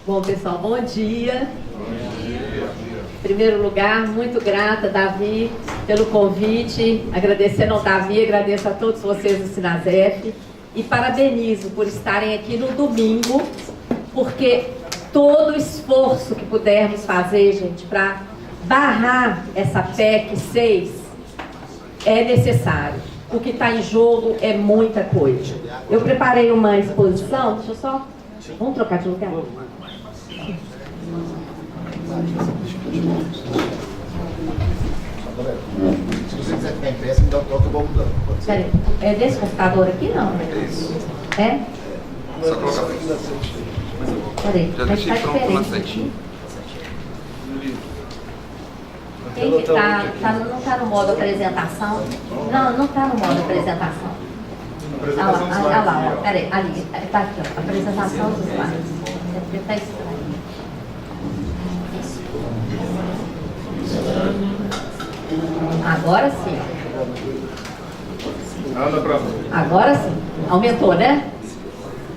Bom, pessoal, bom dia. Em primeiro lugar, muito grata, Davi, pelo convite. Agradecendo ao Davi, agradeço a todos vocês do Sinasef. E parabenizo por estarem aqui no domingo, porque todo o esforço que pudermos fazer, gente, para barrar essa PEC 6 é necessário. O que está em jogo é muita coisa. Eu preparei uma exposição, deixa eu só... Vamos trocar de lugar? Se você quiser ficar em pé, você me dá o toque, eu vou mudando. Peraí, é desse computador aqui, não? É isso. É? Só colocar aqui na frente. Peraí, Já mas deixei tá pronto na diferente. setinha. Quem que não está no modo apresentação? Não, não está no modo apresentação. Apresentação dos Olha lá, slides. peraí, ali, está aqui, ó, apresentação dos slides. Está estranho. Agora sim. Agora sim. Aumentou, né?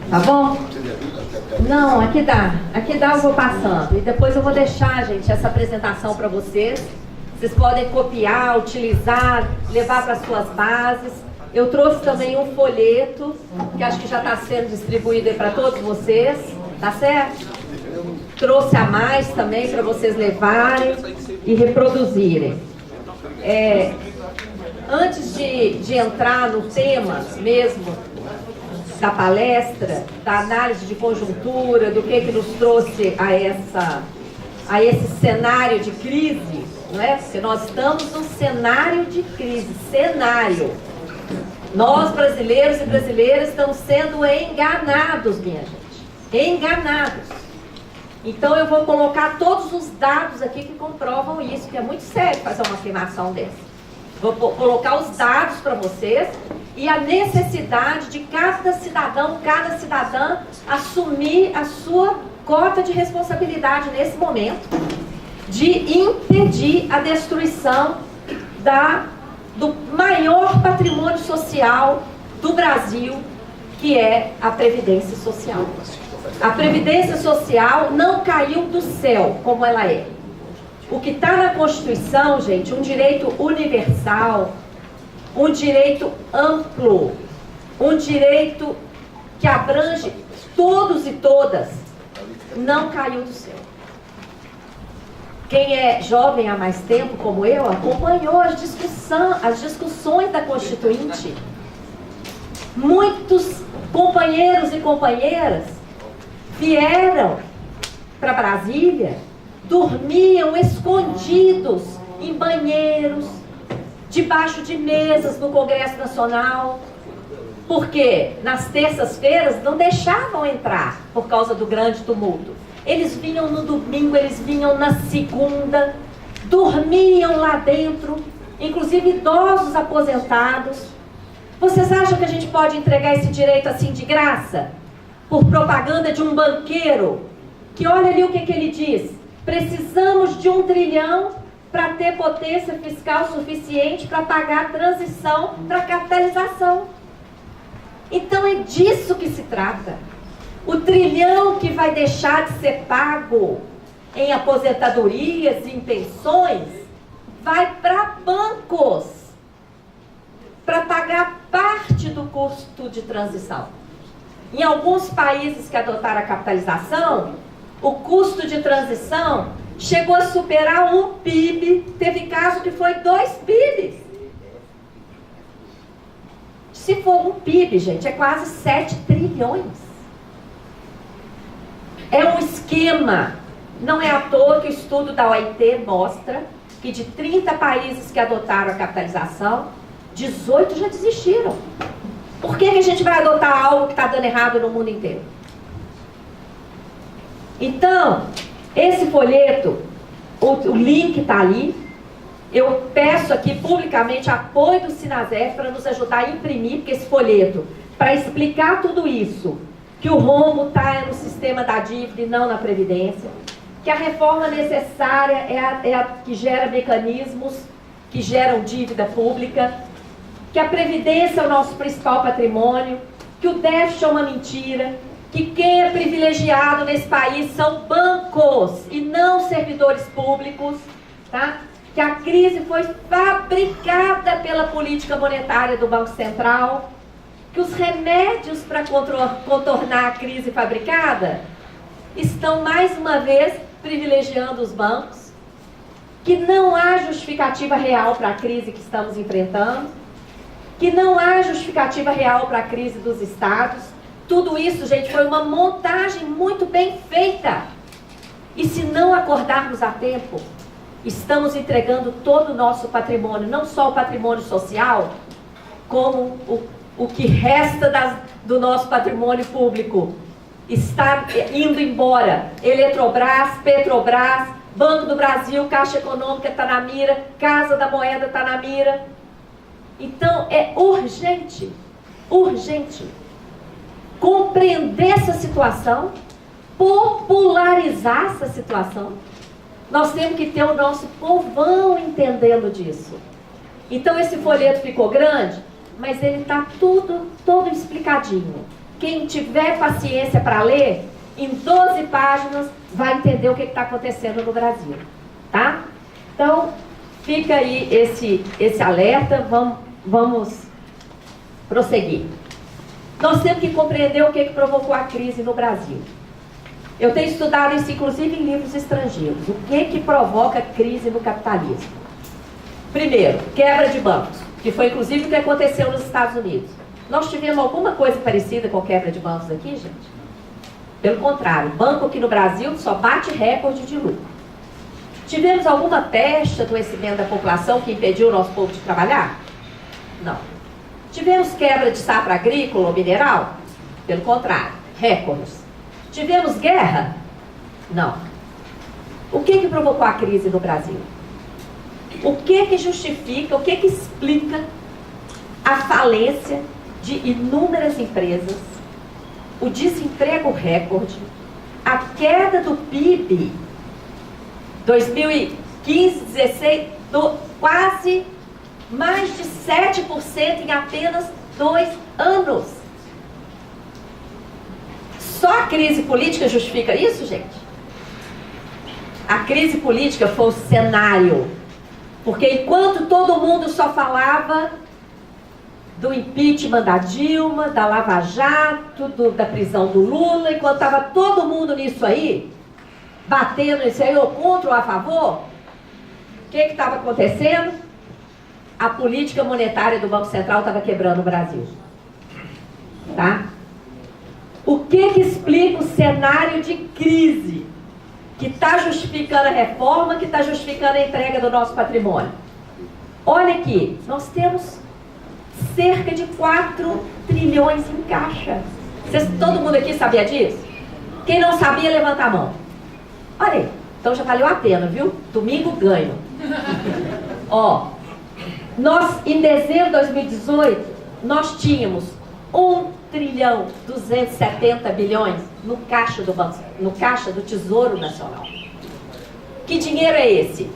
Tá bom? Não, aqui dá. Aqui dá, eu vou passando. E depois eu vou deixar, gente, essa apresentação para vocês. Vocês podem copiar, utilizar, levar para suas bases. Eu trouxe também um folheto, que acho que já está sendo distribuído aí para todos vocês. Tá certo? Trouxe a mais também para vocês levarem e reproduzirem. Antes de entrar no tema mesmo da palestra, da análise de conjuntura, do que nos trouxe a esse cenário de crise, não é? Porque nós estamos num cenário de crise, cenário. Nós, brasileiros e brasileiras, estamos sendo enganados, minha gente. Enganados. Então eu vou colocar todos os dados aqui que comprovam isso, que é muito sério fazer uma afirmação dessa. Vou colocar os dados para vocês e a necessidade de cada cidadão, cada cidadã assumir a sua cota de responsabilidade nesse momento de impedir a destruição do maior patrimônio social do Brasil, que é a Previdência Social. A Previdência Social não caiu do céu como ela é. O que está na Constituição, gente, um direito universal, um direito amplo, um direito que abrange todos e todas, não caiu do céu. Quem é jovem há mais tempo, como eu, acompanhou as discussões da Constituinte. Muitos companheiros e companheiras vieram para Brasília, dormiam escondidos em banheiros, debaixo de mesas no Congresso Nacional, porque nas terças-feiras não deixavam entrar por causa do grande tumulto. Eles vinham no domingo, eles vinham na segunda, dormiam lá dentro, inclusive idosos aposentados. Vocês acham que a gente pode entregar esse direito assim de graça? Por propaganda de um banqueiro, que olha ali o que ele diz: precisamos de 1 trilhão para ter potência fiscal suficiente para pagar a transição para a capitalização. Então é disso que se trata. O trilhão que vai deixar de ser pago em aposentadorias e em pensões vai para bancos, para pagar parte do custo de transição. Em alguns países que adotaram a capitalização, o custo de transição chegou a superar 1 PIB, teve caso que foi 2 PIBs. Se for 1 PIB, gente, é quase 7 trilhões. É um esquema. Não é à toa que o estudo da OIT mostra que de 30 países que adotaram a capitalização, 18 já desistiram. Por que a gente vai adotar algo que está dando errado no mundo inteiro? Então, esse folheto, o link está ali. Eu peço aqui publicamente apoio do Sinasef para nos ajudar a imprimir, porque esse folheto, para explicar tudo isso, que o rombo está no sistema da dívida e não na Previdência, que a reforma necessária é a que gera mecanismos que geram dívida pública, que a Previdência é o nosso principal patrimônio, que o déficit é uma mentira, que quem é privilegiado nesse país são bancos e não servidores públicos, tá? Que a crise foi fabricada pela política monetária do Banco Central, que os remédios para contornar a crise fabricada estão mais uma vez privilegiando os bancos, que não há justificativa real para a crise que estamos enfrentando, que não há justificativa real para a crise dos estados. Tudo isso, gente, foi uma montagem muito bem feita. E se não acordarmos a tempo, estamos entregando todo o nosso patrimônio, não só o patrimônio social, como o que resta do nosso patrimônio público. Está indo embora. Eletrobras, Petrobras, Banco do Brasil, Caixa Econômica está na mira, Casa da Moeda está na mira. Então é urgente, urgente, compreender essa situação, popularizar essa situação. Nós temos que ter o nosso povão entendendo disso. Então esse folheto ficou grande, mas ele está todo explicadinho. Quem tiver paciência para ler, em 12 páginas, vai entender o que está acontecendo no Brasil. Tá? Então, fica aí esse alerta, vamos prosseguir. Nós temos que compreender o que provocou a crise no Brasil. Eu tenho estudado isso, inclusive, em livros estrangeiros. O que provoca crise no capitalismo? Primeiro, quebra de bancos, que foi, inclusive, o que aconteceu nos Estados Unidos. Nós tivemos alguma coisa parecida com quebra de bancos aqui, gente? Pelo contrário, banco aqui no Brasil só bate recorde de lucro. Tivemos alguma peste, adoecimento da população que impediu o nosso povo de trabalhar? Não. Tivemos quebra de safra agrícola ou mineral? Pelo contrário, recordes. Tivemos guerra? Não. O que provocou a crise no Brasil? O que justifica, o que explica a falência de inúmeras empresas, o desemprego recorde, a queda do PIB 2015, 16, quase mais de 7% em apenas 2 anos. Só a crise política justifica isso, gente? A crise política foi o cenário. Porque enquanto todo mundo só falava do impeachment da Dilma, da Lava Jato, da prisão do Lula, enquanto estava todo mundo nisso aí, batendo isso aí, ou contra ou a favor, o que estava acontecendo? A política monetária do Banco Central estava quebrando o Brasil. Tá? O que explica o cenário de crise que está justificando a reforma, que está justificando a entrega do nosso patrimônio? Olha aqui, nós temos cerca de 4 trilhões em caixa. Todo mundo aqui sabia disso? Quem não sabia, levanta a mão. Olha aí, então já valeu a pena, viu? Domingo ganho. Ó, nós, em dezembro de 2018, nós tínhamos 1 trilhão 270 bilhões no caixa do Tesouro Nacional. Que dinheiro é esse?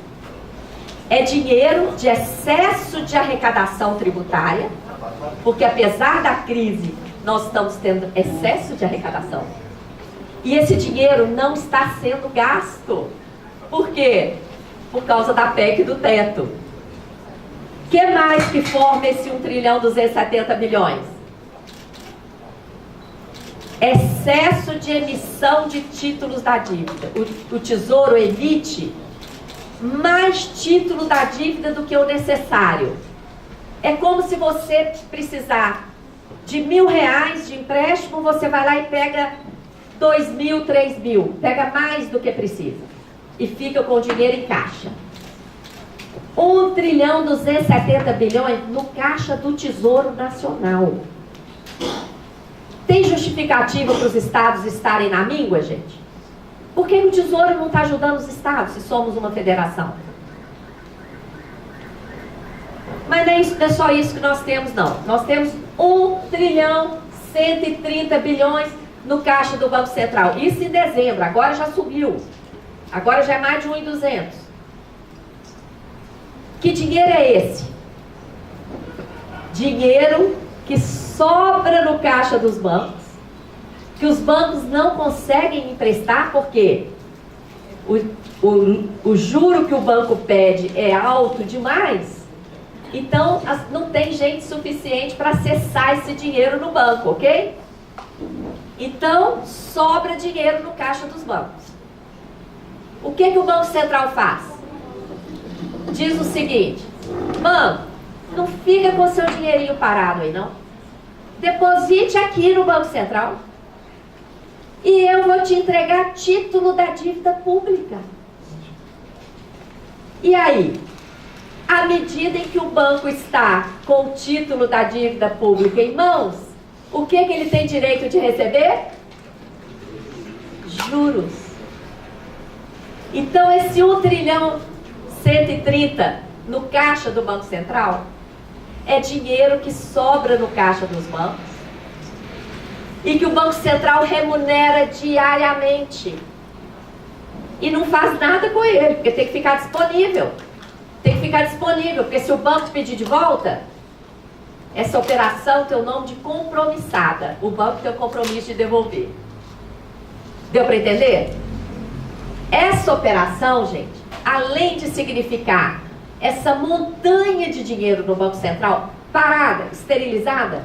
É dinheiro de excesso de arrecadação tributária, porque apesar da crise, nós estamos tendo excesso de arrecadação. E esse dinheiro não está sendo gasto. Por quê? Por causa da PEC do teto. O que mais que forma esse 1 trilhão 270 bilhões? Excesso de emissão de títulos da dívida. O Tesouro emite mais título da dívida do que o necessário. É como se você precisar de R$1.000 de empréstimo, você vai lá e pega 2.000, 3.000, pega mais do que precisa e fica com o dinheiro em caixa. 1 trilhão 270 bilhões no caixa do Tesouro Nacional. Tem justificativa para os estados estarem na míngua, gente? Por que o Tesouro não está ajudando os estados, se somos uma federação? Mas não é só isso que nós temos, não. Nós temos 1 trilhão 130 bilhões no caixa do Banco Central. Isso em dezembro, agora já subiu. Agora já é mais de 1.200. Que dinheiro é esse? Dinheiro que sobra no caixa dos bancos, que os bancos não conseguem emprestar porque o juro que o banco pede é alto demais, então não tem gente suficiente para acessar esse dinheiro no banco, ok? Então, sobra dinheiro no caixa dos bancos. O que o Banco Central faz? Diz o seguinte: banco, não fica com seu dinheirinho parado aí, não. Deposite aqui no Banco Central e eu vou te entregar título da dívida pública. E aí, à medida em que o banco está com o título da dívida pública em mãos, o que ele tem direito de receber? Juros. Então, esse 1 trilhão 130 no caixa do Banco Central é dinheiro que sobra no caixa dos bancos e que o Banco Central remunera diariamente e não faz nada com ele, porque tem que ficar disponível. Tem que ficar disponível, porque se o banco te pedir de volta, essa operação tem o nome de compromissada. O banco tem o compromisso de devolver. Deu para entender? Essa operação, gente, além de significar essa montanha de dinheiro no Banco Central parada, esterilizada,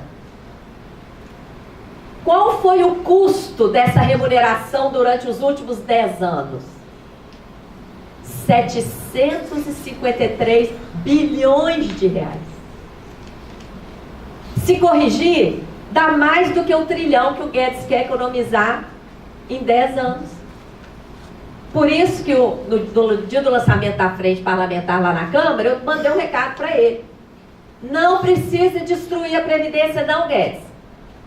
qual foi o custo dessa remuneração durante os últimos 10 anos? 753 bilhões de reais. Se corrigir, dá mais do que 1 trilhão que o Guedes quer economizar em 10 anos. Por isso que no dia do lançamento da frente parlamentar lá na Câmara, eu mandei um recado para ele. Não precisa destruir a Previdência não, Guedes.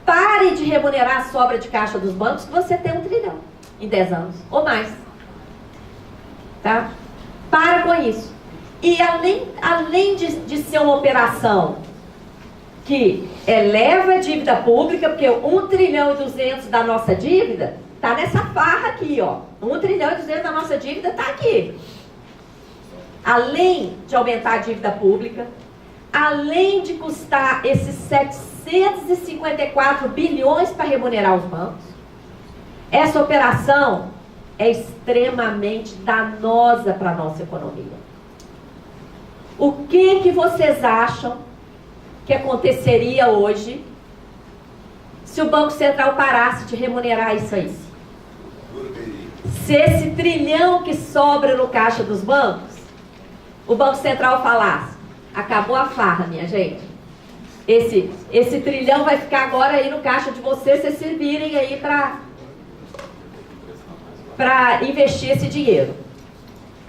Pare de remunerar a sobra de caixa dos bancos, que você tem 1 trilhão em 10 anos, ou mais. Tá? Para com isso. E além de ser uma operação que eleva a dívida pública, porque 1 trilhão e 200 da nossa dívida está nessa farra aqui, ó. 1 trilhão e 200 da nossa dívida está aqui. Além de aumentar a dívida pública, além de custar esses 754 bilhões para remunerar os bancos, essa operação é extremamente danosa para a nossa economia. O que vocês acham que aconteceria hoje se o Banco Central parasse de remunerar isso aí? Se esse trilhão que sobra no caixa dos bancos, o Banco Central falasse: acabou a farra, minha gente. Esse trilhão vai ficar agora aí no caixa de vocês se virem aí para investir esse dinheiro.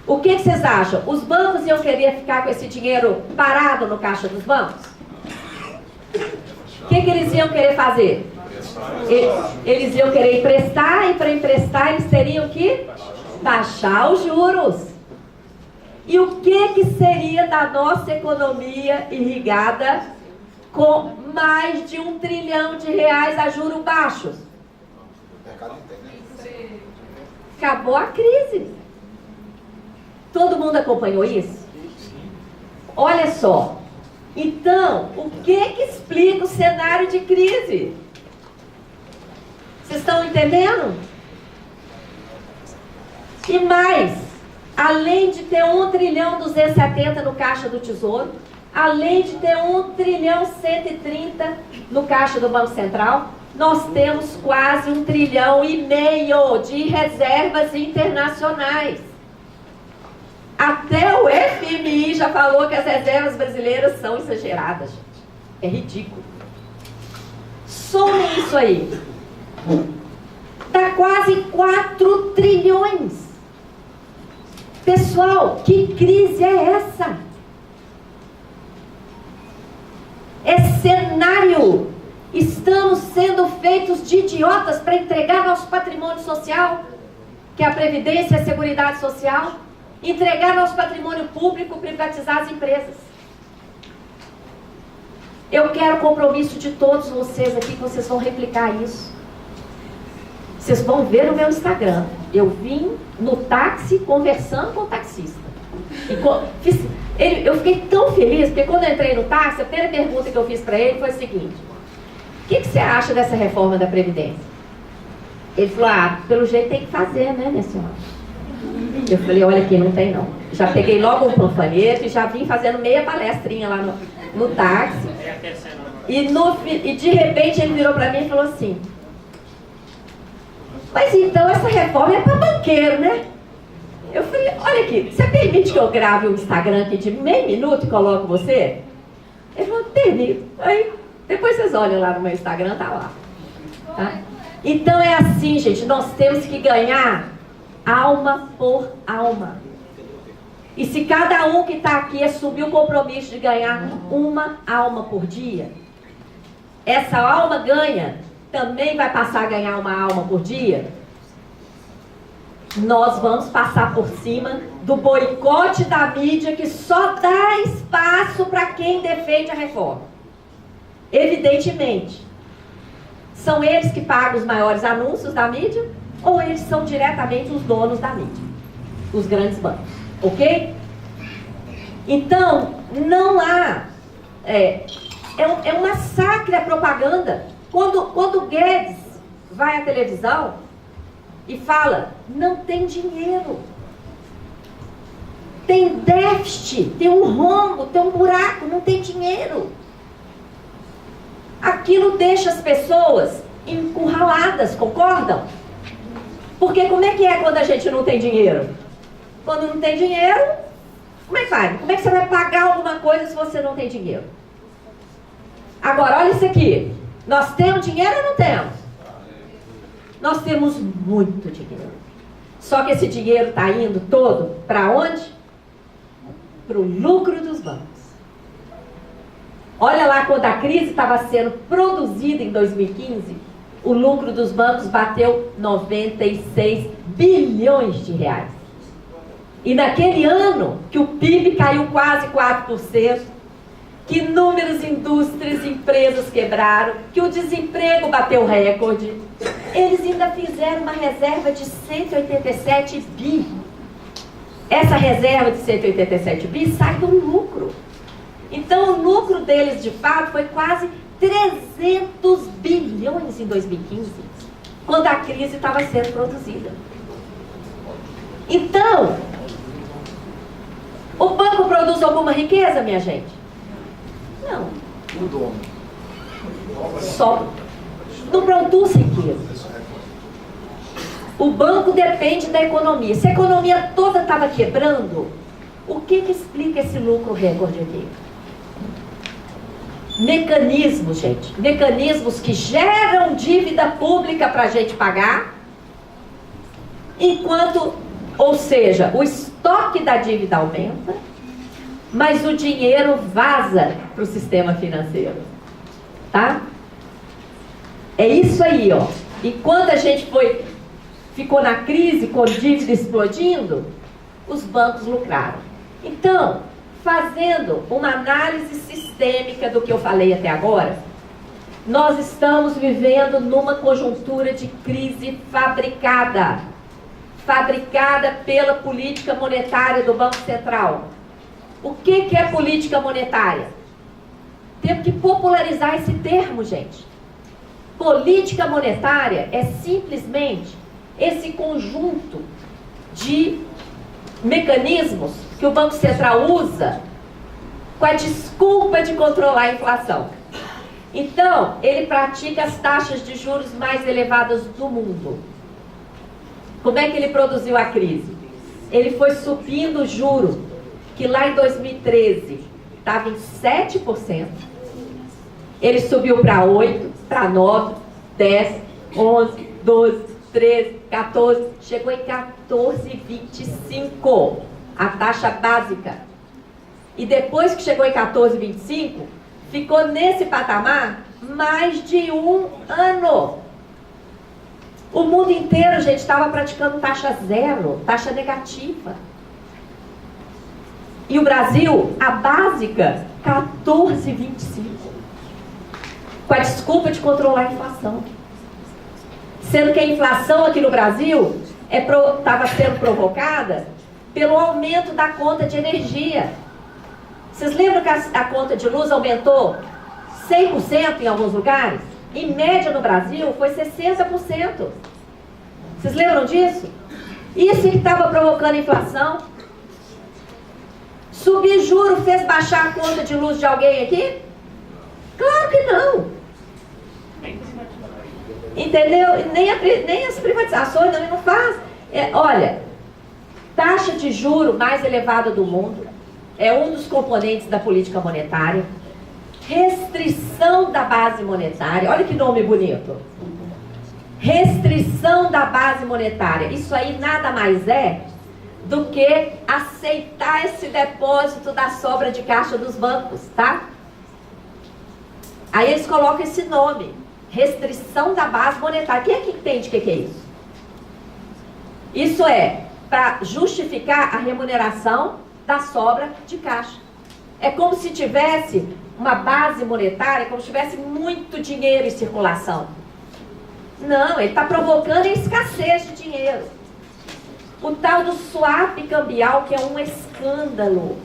O que vocês acham? Os bancos iam querer ficar com esse dinheiro parado no caixa dos bancos? O que eles iam querer fazer? Eles iam querer emprestar, e para emprestar eles teriam que baixar os juros. E o que seria da nossa economia irrigada com mais de 1 trilhão de reais a juros baixos? Acabou a crise. Todo mundo acompanhou isso? Olha só. Então, o que explica o cenário de crise? Vocês estão entendendo? E mais, além de ter 1 trilhão 270 no caixa do Tesouro, além de ter 1 trilhão 130 no caixa do Banco Central, nós temos quase 1,5 trilhão de reservas internacionais. Até o FMI já falou que as reservas brasileiras são exageradas, gente. É ridículo. Somem isso aí. Dá quase 4 trilhões. Pessoal, que crise é essa? É cenário. Estamos sendo feitos de idiotas para entregar nosso patrimônio social, que é a Previdência e a Seguridade Social, entregar nosso patrimônio público, privatizar as empresas. Eu quero o compromisso de todos vocês aqui, que vocês vão replicar isso. Vocês vão ver no meu Instagram. Eu vim no táxi conversando com o taxista. Eu fiquei tão feliz, porque quando eu entrei no táxi, a primeira pergunta que eu fiz para ele foi a seguinte: o que você acha dessa reforma da Previdência? Ele falou, pelo jeito tem que fazer, né, minha senhora? Eu falei, olha aqui, não tem não. Já peguei logo um panfleto e já vim fazendo meia palestrinha lá no táxi. E de repente ele virou para mim e falou assim, mas então essa reforma é para banqueiro, né? Eu falei, olha aqui, você permite que eu grave um Instagram aqui de meio minuto e coloco você? Ele falou, permito. Aí, depois vocês olham lá no meu Instagram, tá lá. Tá? Então é assim, gente, nós temos que ganhar alma por alma. E se cada um que está aqui assumir o compromisso de ganhar uma alma por dia, essa alma ganha, também vai passar a ganhar uma alma por dia, nós vamos passar por cima do boicote da mídia que só dá espaço para quem defende a reforma. Evidentemente, são eles que pagam os maiores anúncios da mídia ou eles são diretamente os donos da mídia, os grandes bancos, ok? Então, não há... É um massacre a propaganda. Quando Guedes vai à televisão e fala, não tem dinheiro, tem déficit, tem um rombo, tem um buraco, não tem dinheiro. Aquilo deixa as pessoas encurraladas, concordam? Porque como é que é quando a gente não tem dinheiro? Quando não tem dinheiro, como é que vai? Como é que você vai pagar alguma coisa se você não tem dinheiro? Agora, olha isso aqui. Nós temos dinheiro ou não temos? Nós temos muito dinheiro. Só que esse dinheiro está indo todo para onde? Para o lucro dos bancos. Olha lá, quando a crise estava sendo produzida em 2015, o lucro dos bancos bateu 96 bilhões de reais. E naquele ano, que o PIB caiu quase 4%, que inúmeras indústrias e empresas quebraram, que o desemprego bateu recorde, eles ainda fizeram uma reserva de 187 bi. Essa reserva de 187 bi sai do lucro. Então o lucro deles de fato foi quase 300 bilhões em 2015, quando a crise estava sendo produzida. Então, o banco produz alguma riqueza, minha gente? Não. O dono. Só. Não produz riqueza. O banco depende da economia. Se a economia toda estava quebrando, o que explica esse lucro recorde aqui? Mecanismos, gente. Mecanismos que geram dívida pública para a gente pagar, enquanto, ou seja, o estoque da dívida aumenta, mas o dinheiro vaza para o sistema financeiro. Tá? É isso aí, ó. Enquanto a gente ficou na crise, com dívida explodindo, os bancos lucraram. Então, fazendo uma análise sistêmica do que eu falei até agora, nós estamos vivendo numa conjuntura de crise fabricada pela política monetária do Banco Central. O que é política monetária? Temos que popularizar esse termo, gente. Política monetária é simplesmente esse conjunto de mecanismos que o Banco Central usa com a desculpa de controlar a inflação. Então, ele pratica as taxas de juros mais elevadas do mundo. Como é que ele produziu a crise? Ele foi subindo o juro, que lá em 2013 estava em 7%. Ele subiu para 8%, para 9%, 10%, 11%, 12%, 13%, 14%, chegou em 14,25%, a taxa básica. E depois que chegou em 14,25%, ficou nesse patamar mais de um ano. O mundo inteiro, gente, estava praticando taxa zero, taxa negativa. E o Brasil, a básica, 14,25%. Com a desculpa de controlar a inflação. Sendo que a inflação aqui no Brasil estava sendo provocada pelo aumento da conta de energia. Vocês lembram que a conta de luz aumentou 100% em alguns lugares? Em média no Brasil foi 60%. Vocês lembram disso? Isso que estava provocando inflação. Subir juro fez baixar a conta de luz de alguém aqui? Claro que não. Entendeu? Nem as privatizações não faz. Olha, taxa de juro mais elevada do mundo é um dos componentes da política monetária. Restrição da base monetária. Olha que nome bonito. Restrição da base monetária. Isso aí nada mais é do que aceitar esse depósito da sobra de caixa dos bancos, tá? Aí eles colocam esse nome, restrição da base monetária. Quem é que entende o que é isso? Isso é para justificar a remuneração da sobra de caixa. É como se tivesse uma base monetária, como se tivesse muito dinheiro em circulação. Não, ele está provocando a escassez de dinheiro. O tal do swap cambial, que é um escândalo.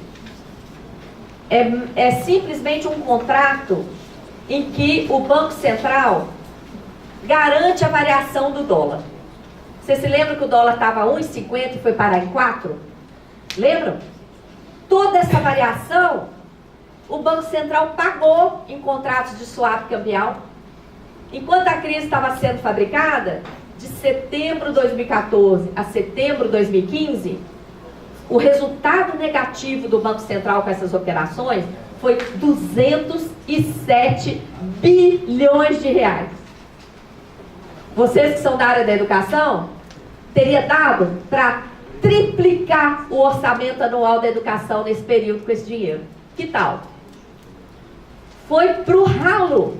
É simplesmente um contrato em que o Banco Central garante a variação do dólar. Você se lembra que o dólar estava 1,50 e foi parar em 4? Lembram? Toda essa variação, o Banco Central pagou em contratos de swap cambial. Enquanto a crise estava sendo fabricada, de setembro de 2014 a setembro de 2015, o resultado negativo do Banco Central com essas operações foi 207 bilhões de reais. Vocês que são da área da educação, teria dado para triplicar o orçamento anual da educação nesse período com esse dinheiro. Que tal? Foi para o ralo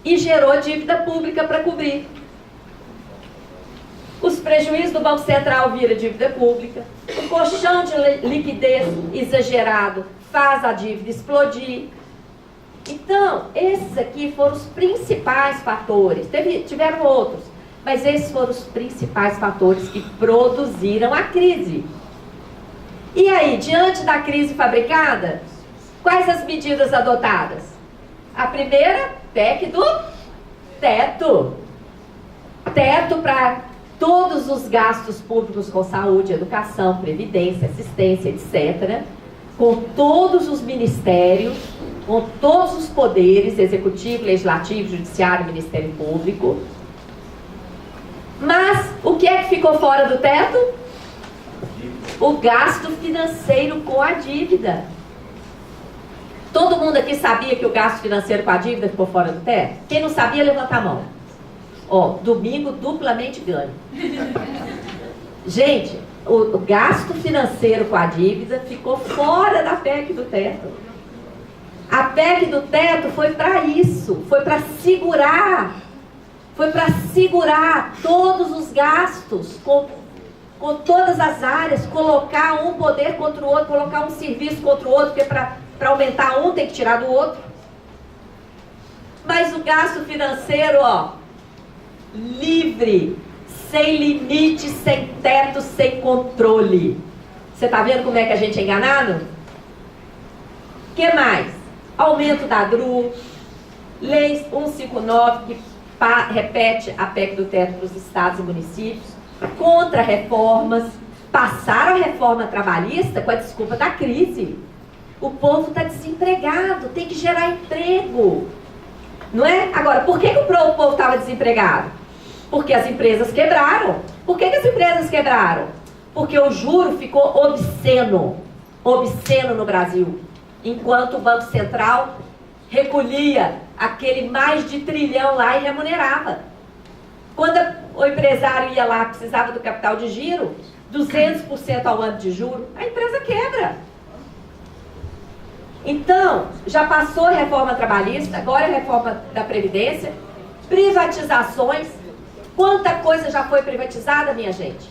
e gerou dívida pública para cobrir. Os prejuízos do Banco Central viram dívida pública, o colchão de liquidez exagerado faz a dívida explodir. Então, esses aqui foram os principais fatores. Tiveram outros, mas esses foram os principais fatores que produziram a crise. E aí, diante da crise fabricada, quais as medidas adotadas? A primeira, PEC do teto. Teto para todos os gastos públicos com saúde, educação, previdência, assistência, etc., com todos os ministérios, com todos os poderes, executivo, legislativo, judiciário, Ministério Público. Mas o que é que ficou fora do teto? O gasto financeiro com a dívida. Todo mundo aqui sabia que o gasto financeiro com a dívida ficou fora do teto? Quem não sabia, levanta a mão. Ó, domingo duplamente ganho. Gente, o gasto financeiro com a dívida ficou fora da PEC do teto. A PEC do teto foi para isso, foi para segurar todos os gastos com todas as áreas, colocar um poder contra o outro, colocar um serviço contra o outro, porque para aumentar um tem que tirar do outro. Mas o gasto financeiro, ó, livre, sem limite, sem teto, sem controle. Você tá vendo como é que a gente é enganado? O que mais? Aumento da DRU, Lei 159, que repete a PEC do teto para os estados e municípios, contra reformas, passaram a reforma trabalhista com a desculpa da crise. O povo está desempregado, tem que gerar emprego. Não é? Agora, por que o povo estava desempregado? Porque as empresas quebraram. Por que as empresas quebraram? Porque o juro ficou obsceno no Brasil. Enquanto o Banco Central recolhia aquele mais de trilhão lá e remunerava. Quando o empresário ia lá, precisava do capital de giro, 200% ao ano de juro, a empresa quebra. Então, já passou a reforma trabalhista, agora a reforma da Previdência, privatizações. Quanta coisa já foi privatizada, minha gente?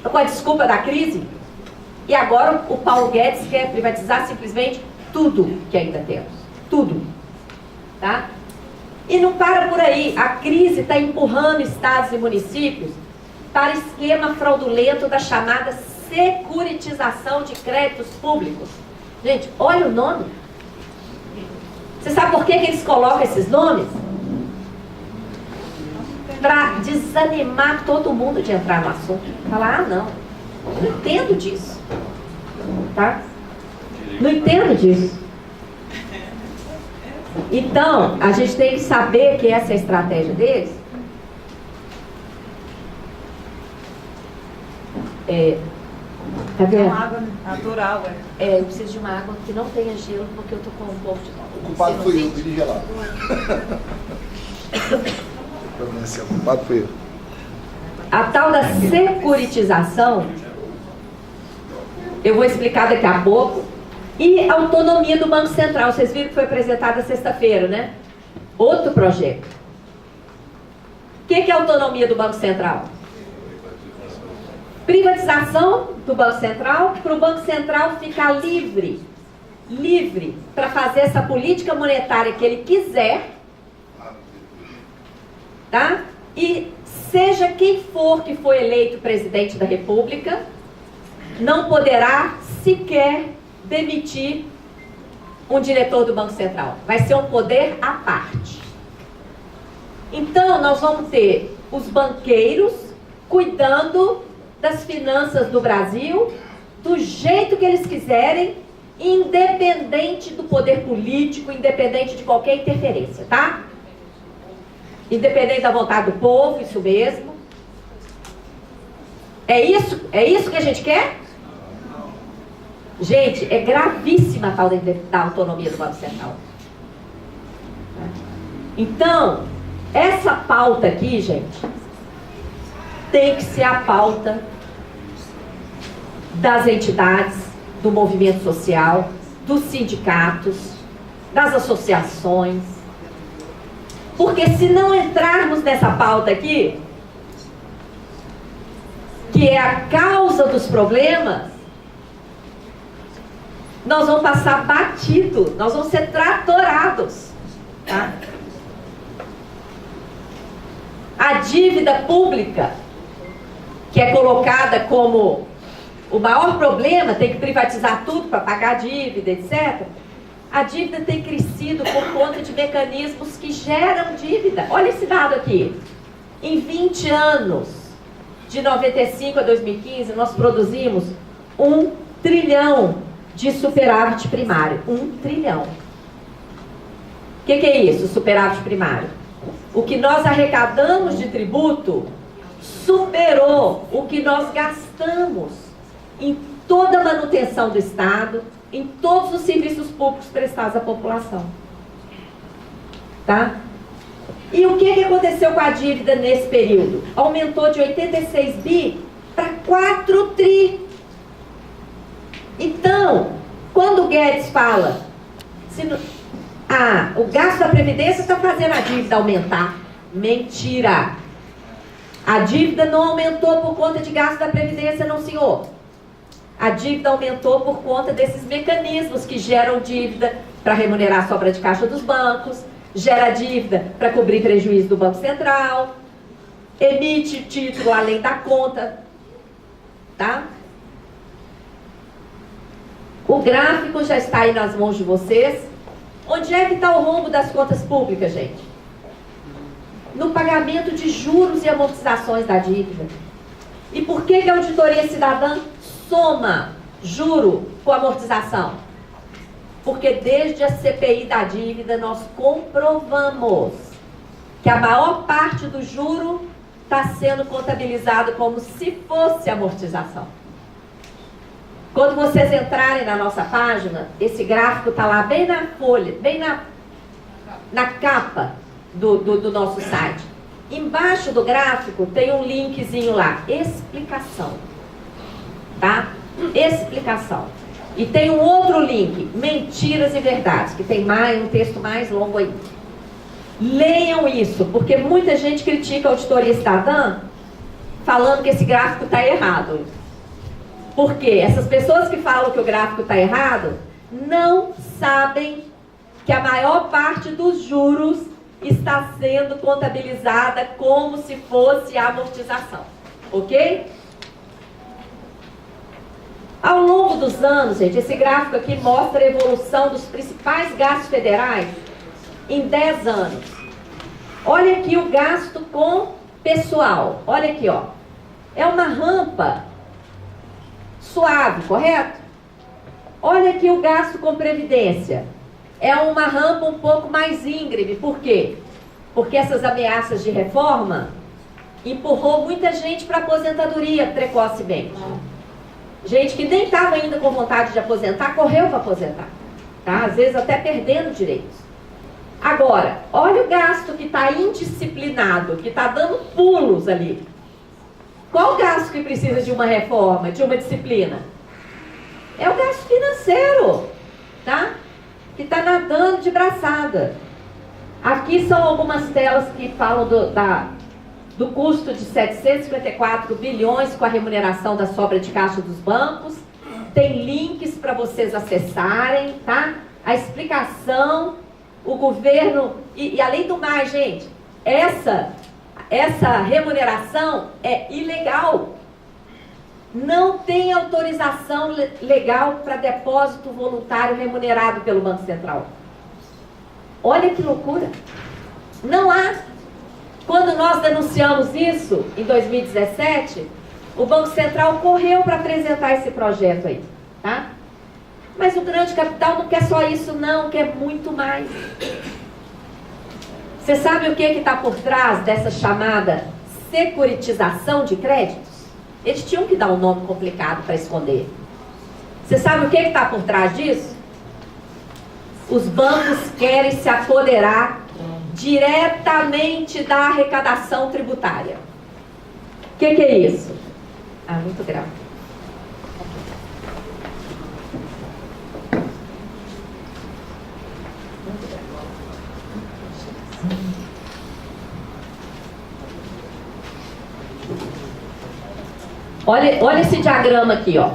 Com a desculpa da crise. E agora o Paulo Guedes quer privatizar simplesmente tudo que ainda temos. Tudo. Tá? E não para por aí. A crise está empurrando estados e municípios para esquema fraudulento da chamada securitização de créditos públicos. Gente, olha o nome. Você sabe por que eles colocam esses nomes? para desanimar todo mundo de entrar no assunto. Falar, ah, não entendo disso. Tá? Não entendo disso. Então, a gente tem que saber que essa é a estratégia deles. Tá vendo? É uma água natural, eu preciso de uma água que não tenha gelo, porque eu tô com um pouco de... O culpado fui eu, dirigi lá. O culpado fui eu. A tal da securitização, eu vou explicar daqui a pouco. E a autonomia do Banco Central. Vocês viram que foi apresentada sexta-feira, né? Outro projeto. O que é a autonomia do Banco Central? Privatização do Banco Central, para o Banco Central ficar livre para fazer essa política monetária que ele quiser, tá? E seja quem for que for eleito presidente da República, não poderá sequer demitir um diretor do Banco Central. Vai ser um poder à parte. Então, nós vamos ter os banqueiros cuidando das finanças do Brasil do jeito que eles quiserem, independente do poder político, independente de qualquer interferência, tá? Independente da vontade do povo, isso mesmo. É isso que a gente quer? Gente, é gravíssima a tal da autonomia do Banco Central. Então, essa pauta aqui, gente, tem que ser a pauta das entidades, do movimento social, dos sindicatos, das associações. Porque se não entrarmos nessa pauta aqui, que é a causa dos problemas, nós vamos passar batido, nós vamos ser tratorados, tá? A dívida pública, que é colocada como o maior problema, tem que privatizar tudo para pagar a dívida, etc. A dívida tem crescido por conta de mecanismos que geram dívida. Olha esse dado aqui. Em 20 anos, de 95 a 2015, nós produzimos 1 trilhão de superávit primário. 1 trilhão. O que é isso, superávit primário? O que nós arrecadamos de tributo superou o que nós gastamos em toda a manutenção do Estado, em todos os serviços públicos prestados à população. Tá? E o que aconteceu com a dívida nesse período? Aumentou de 86 bi para 4 tri. Então, quando o Guedes fala, o gasto da Previdência está fazendo a dívida aumentar. Mentira! A dívida não aumentou por conta de gasto da Previdência, não, senhor. A dívida aumentou por conta desses mecanismos que geram dívida para remunerar a sobra de caixa dos bancos, gera dívida para cobrir prejuízo do Banco Central, emite título além da conta, tá? O gráfico já está aí nas mãos de vocês. Onde é que está o rombo das contas públicas, gente? No pagamento de juros e amortizações da dívida. E por que a auditoria cidadã soma juro com amortização? Porque desde a CPI da dívida nós comprovamos que a maior parte do juro está sendo contabilizado como se fosse amortização. Quando vocês entrarem na nossa página, esse gráfico está lá bem na folha, bem na capa do nosso site. Embaixo do gráfico tem um linkzinho lá, explicação. Tá? Explicação. E tem um outro link, mentiras e verdades, que tem um texto mais longo aí. Leiam isso, porque muita gente critica a auditoria cidadã falando que esse gráfico está errado. Por quê? Essas pessoas que falam que o gráfico está errado não sabem que a maior parte dos juros está sendo contabilizada como se fosse amortização. Ok? Ao longo dos anos, gente, esse gráfico aqui mostra a evolução dos principais gastos federais em 10 anos. Olha aqui o gasto com pessoal, olha aqui, ó. É uma rampa suave, correto? Olha aqui o gasto com previdência. É uma rampa um pouco mais íngreme. Por quê? Porque essas ameaças de reforma empurrou muita gente para a aposentadoria precocemente. Gente que nem estava ainda com vontade de aposentar, correu para aposentar. Tá? Às vezes até perdendo direitos. Agora, olha o gasto que está indisciplinado, que está dando pulos ali. Qual o gasto que precisa de uma reforma, de uma disciplina? É o gasto financeiro, tá? Que está nadando de braçada. Aqui são algumas telas que falam do custo de 754 bilhões com a remuneração da sobra de caixa dos bancos. Tem links para vocês acessarem, tá? A explicação, o governo... E além do mais, gente, essa remuneração é ilegal. Não tem autorização legal para depósito voluntário remunerado pelo Banco Central. Olha que loucura. Não há. Quando nós denunciamos isso, em 2017, o Banco Central correu para apresentar esse projeto aí, tá? Mas o grande capital não quer só isso não, quer muito mais. Você sabe o que está por trás dessa chamada securitização de créditos? Eles tinham que dar um nome complicado para esconder. Você sabe o que está por trás disso? Os bancos querem se apoderar diretamente da arrecadação tributária. O que é isso? Ah, muito grave. Olha esse diagrama aqui, ó.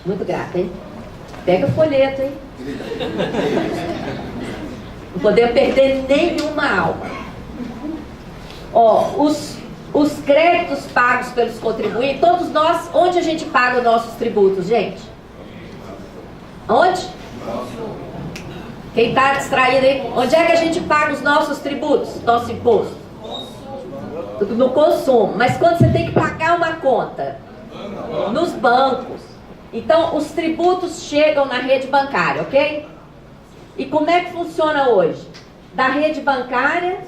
Muito grave, hein? Pega o folheto, hein? Não podemos perder nenhuma aula. Ó, os créditos pagos pelos contribuintes, todos nós, onde a gente paga os nossos tributos, gente? Onde? Quem está distraído aí? Onde é que a gente paga os nossos tributos, nosso imposto? No consumo. Mas quando você tem que pagar uma conta? Nos bancos. Então, os tributos chegam na rede bancária, ok? E como é que funciona hoje? Da rede bancária,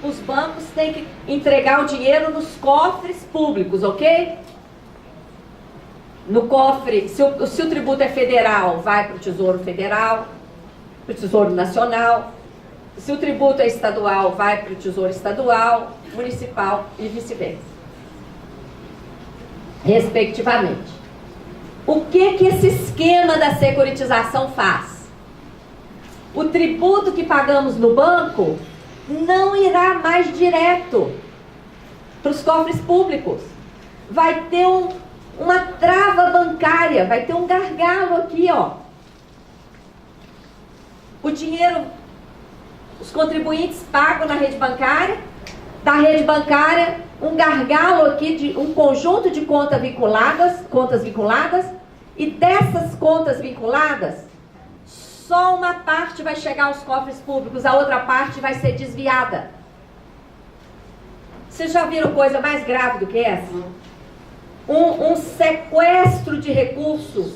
os bancos têm que entregar o dinheiro nos cofres públicos, ok? No cofre, se o tributo é federal, vai para o Tesouro Federal, para o Tesouro Nacional. Se o tributo é estadual, vai para o Tesouro Estadual, Municipal e vice-versa, respectivamente. O que esse esquema da securitização faz? O tributo que pagamos no banco não irá mais direto para os cofres públicos. Vai ter uma trava bancária, vai ter um gargalo aqui, ó. O dinheiro, os contribuintes pagam na rede bancária, da rede bancária, um gargalo aqui de um conjunto de contas vinculadas, e dessas contas vinculadas, só uma parte vai chegar aos cofres públicos, a outra parte vai ser desviada. Vocês já viram coisa mais grave do que essa? Um sequestro de recursos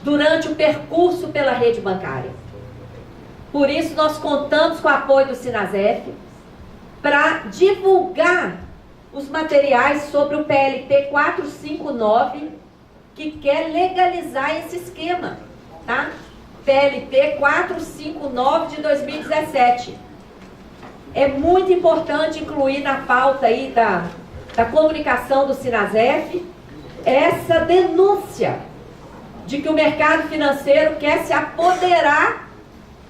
durante o percurso pela rede bancária. Por isso, nós contamos com o apoio do Sinasef para divulgar os materiais sobre o PLP 459, que quer legalizar esse esquema, tá? PLP 459 de 2017. É muito importante incluir na pauta aí da comunicação do Sinasef essa denúncia de que o mercado financeiro quer se apoderar,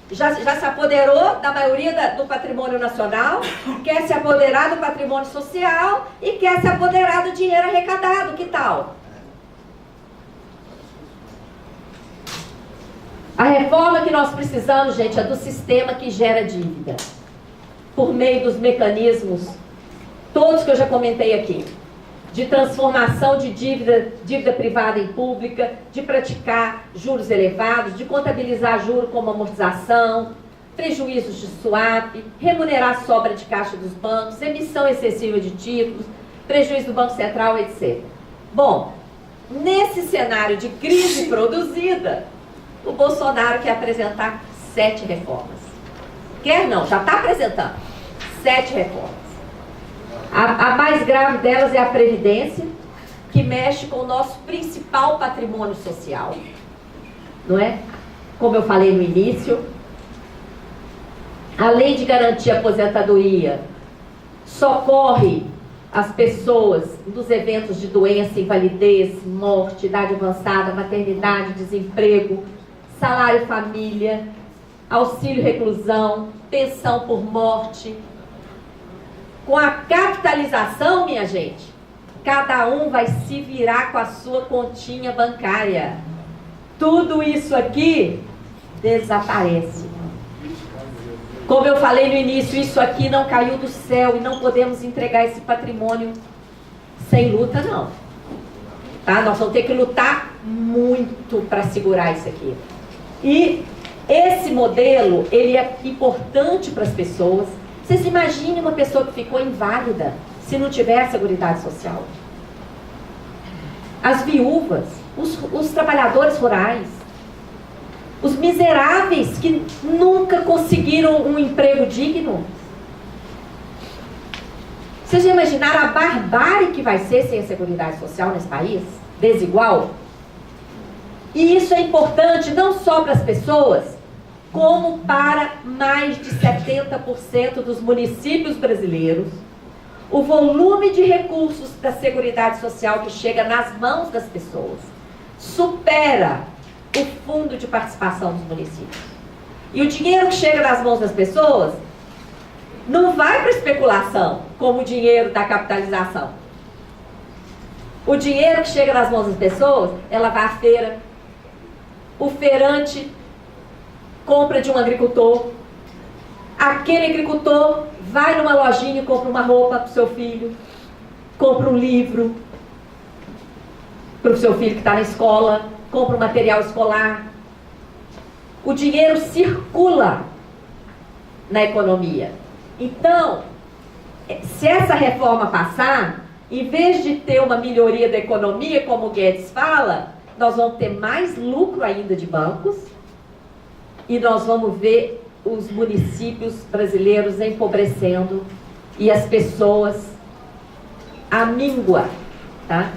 já se apoderou da maioria do patrimônio nacional, quer se apoderar do patrimônio social e quer se apoderar do dinheiro arrecadado. Que tal? A reforma que nós precisamos, gente, é do sistema que gera dívida, por meio dos mecanismos, todos que eu já comentei aqui, de transformação de dívida privada em pública, de praticar juros elevados, de contabilizar juros como amortização, prejuízos de swap, remunerar a sobra de caixa dos bancos, emissão excessiva de títulos, prejuízo do Banco Central, etc. Bom, nesse cenário de crise produzida, o Bolsonaro quer apresentar 7 reformas. Quer não, já está apresentando 7 reformas. A mais grave delas é a Previdência, que mexe com o nosso principal patrimônio social, não é? Como eu falei no início, a lei de garantia de aposentadoria socorre as pessoas dos eventos de doença, invalidez, morte, idade avançada, maternidade, desemprego, salário família, auxílio reclusão, pensão por morte. Com a capitalização, minha gente, cada um vai se virar com a sua continha bancária. Tudo isso aqui desaparece. Como eu falei no início, isso aqui não caiu do céu e não podemos entregar esse patrimônio sem luta, não. Tá? Nós vamos ter que lutar muito para segurar isso aqui. E esse modelo, ele é importante para as pessoas. Vocês imaginem uma pessoa que ficou inválida se não tiver a Seguridade Social. As viúvas, os trabalhadores rurais, os miseráveis que nunca conseguiram um emprego digno. Vocês já imaginaram a barbárie que vai ser sem a Seguridade Social nesse país? Desigual? E isso é importante não só para as pessoas, como para mais de 70% dos municípios brasileiros. O volume de recursos da Seguridade Social que chega nas mãos das pessoas supera o fundo de participação dos municípios. E o dinheiro que chega nas mãos das pessoas não vai para especulação, como o dinheiro da capitalização. O dinheiro que chega nas mãos das pessoas, ela vai à feira, o feirante compra de um agricultor, aquele agricultor vai numa lojinha e compra uma roupa para o seu filho, compra um livro para o seu filho que está na escola, compra um material escolar. O dinheiro circula na economia. Então, se essa reforma passar, em vez de ter uma melhoria da economia, como o Guedes fala, nós vamos ter mais lucro ainda de bancos e nós vamos ver os municípios brasileiros empobrecendo e as pessoas à míngua, tá?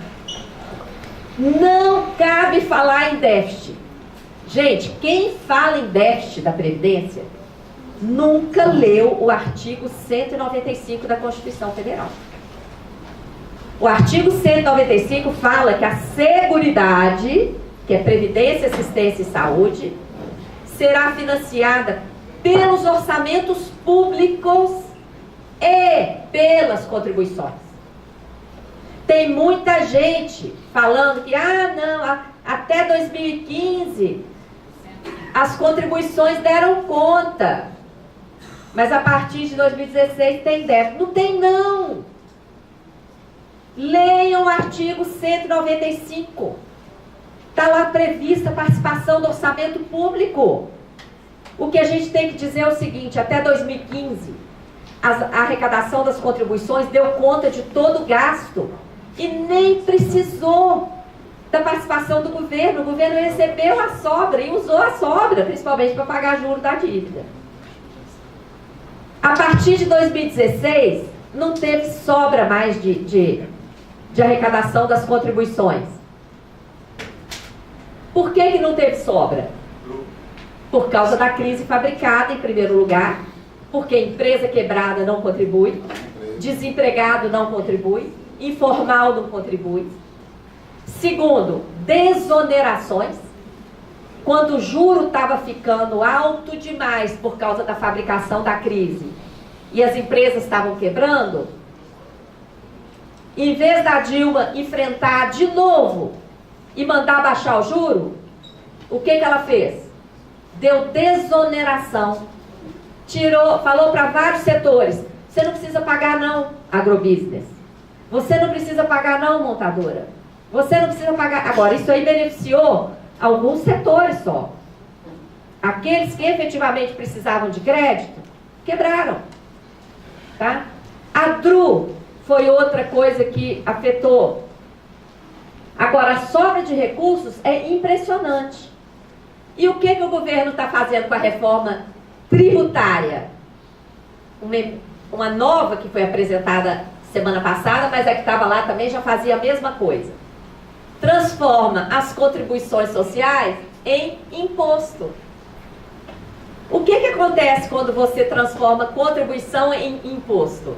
Não cabe falar em déficit. Gente, quem fala em déficit da Previdência nunca leu o artigo 195 da Constituição Federal. O artigo 195 fala que a Seguridade, que é Previdência, Assistência e Saúde, será financiada pelos orçamentos públicos e pelas contribuições. Tem muita gente falando que, não, até 2015 as contribuições deram conta, mas a partir de 2016 tem déficit. Não tem, não. Leiam o artigo 195. Está lá prevista a participação do orçamento público. O que a gente tem que dizer é o seguinte: até 2015, a arrecadação das contribuições deu conta de todo o gasto e nem precisou da participação do governo. O governo recebeu a sobra e usou a sobra, principalmente para pagar juros da dívida. A partir de 2016, não teve sobra mais de arrecadação das contribuições. Por que não teve sobra? Por causa da crise fabricada, em primeiro lugar, porque empresa quebrada não contribui, desempregado não contribui, informal não contribui. Segundo, desonerações. Quando o juro estava ficando alto demais por causa da fabricação da crise e as empresas estavam quebrando, em vez da Dilma enfrentar de novo e mandar baixar o juro, o que ela fez? Deu desoneração. Falou para vários setores: você não precisa pagar não, agrobusiness. Você não precisa pagar não, montadora. Você não precisa pagar. Agora, isso aí beneficiou alguns setores só. Aqueles que efetivamente precisavam de crédito, quebraram. Tá? A DRU foi outra coisa que afetou. Agora, a sobra de recursos é impressionante. E o que o governo está fazendo com a reforma tributária? Uma nova que foi apresentada semana passada, mas a que estava lá também já fazia a mesma coisa. Transforma as contribuições sociais em imposto. O que acontece quando você transforma contribuição em imposto?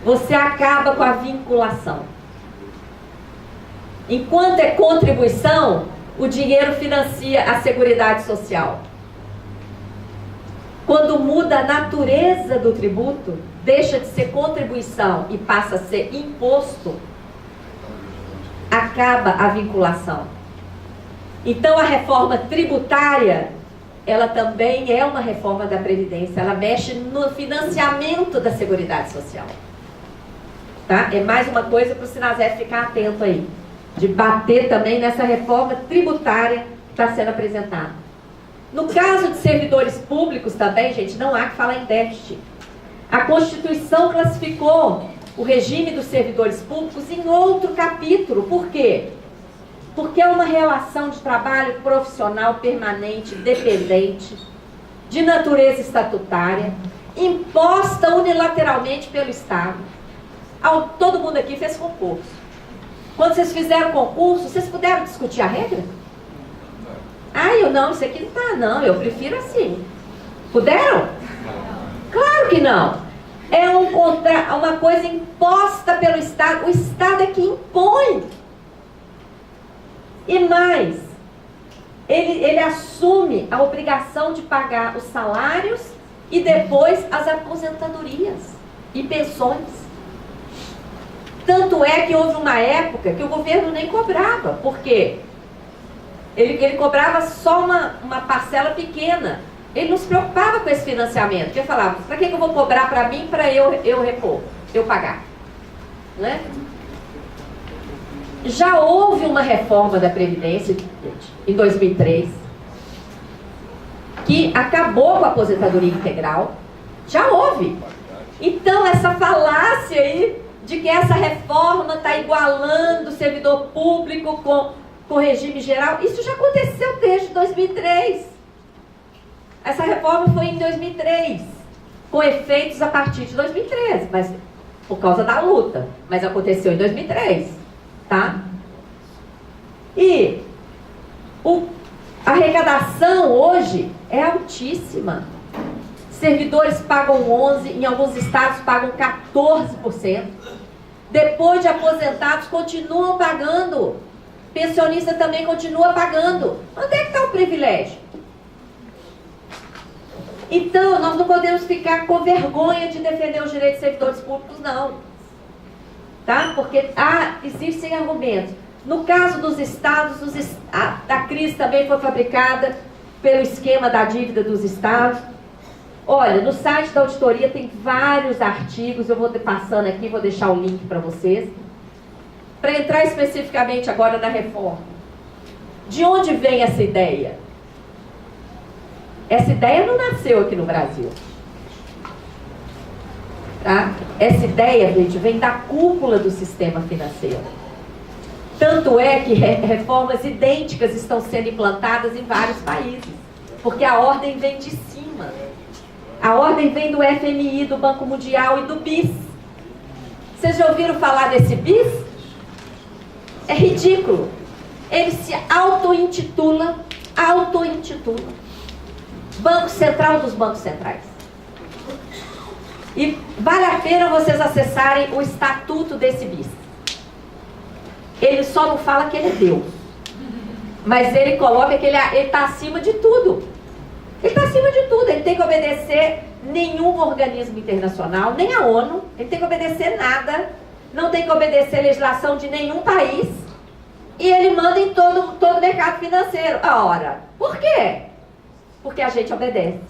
Você acaba com a vinculação. Enquanto é contribuição, o dinheiro financia a Seguridade Social. Quando muda a natureza do tributo, deixa de ser contribuição e passa a ser imposto, acaba a vinculação. Então a reforma tributária, ela também é uma reforma da Previdência, ela mexe no financiamento da Seguridade Social. Tá? É mais uma coisa para o Sinasef ficar atento aí, de bater também nessa reforma tributária que está sendo apresentada. No caso de servidores públicos também, gente, não há que falar em déficit. A Constituição classificou o regime dos servidores públicos em outro capítulo. Por quê? Porque é uma relação de trabalho profissional permanente, dependente, de natureza estatutária, imposta unilateralmente pelo Estado. Todo mundo aqui fez concurso. Quando vocês fizeram concurso, vocês puderam discutir a regra? Eu não, isso aqui não tá, não, eu prefiro assim. Puderam? Claro que não. É uma coisa imposta pelo Estado. O Estado é que impõe. E mais, ele assume a obrigação de pagar os salários e depois as aposentadorias e pensões. Tanto é que houve uma época que o governo nem cobrava. Por quê? Ele cobrava só uma parcela pequena. Ele não se preocupava com esse financiamento. Ele falava, para que eu vou cobrar para mim, para eu repor, eu pagar? Não é? Já houve uma reforma da Previdência, em 2003, que acabou com a aposentadoria integral. Já houve. Então, essa falácia aí de que essa reforma está igualando o servidor público com o regime geral, isso já aconteceu desde 2003. Essa reforma foi em 2003, com efeitos a partir de 2013, mas por causa da luta, mas aconteceu em 2003, tá? E a arrecadação hoje é altíssima. Servidores pagam 11%, em alguns estados pagam 14%. Depois de aposentados, continuam pagando. Pensionista também continua pagando. Onde é que está o privilégio? Então, nós não podemos ficar com vergonha de defender os direitos de servidores públicos, não. Tá? Porque existem argumentos. No caso dos estados, a crise também foi fabricada pelo esquema da dívida dos estados. Olha, no site da auditoria tem vários artigos, eu vou passando aqui, vou deixar o link para vocês. Para entrar especificamente agora na reforma. De onde vem essa ideia? Essa ideia não nasceu aqui no Brasil. Tá? Essa ideia, gente, vem da cúpula do sistema financeiro. Tanto é que reformas idênticas estão sendo implantadas em vários países. Porque a ordem vem de cima. A ordem vem do FMI, do Banco Mundial e do BIS. Vocês já ouviram falar desse BIS? É ridículo. Ele se auto-intitula Banco Central dos Bancos Centrais. E vale a pena vocês acessarem o estatuto desse BIS. Ele só não fala que ele é Deus. Mas ele coloca que ele está acima de tudo. Ele está acima de tudo. Ele tem que obedecer nenhum organismo internacional, nem a ONU. Ele tem que obedecer nada. Não tem que obedecer legislação de nenhum país. E ele manda em todo o mercado financeiro. Ora, por quê? Porque a gente obedece.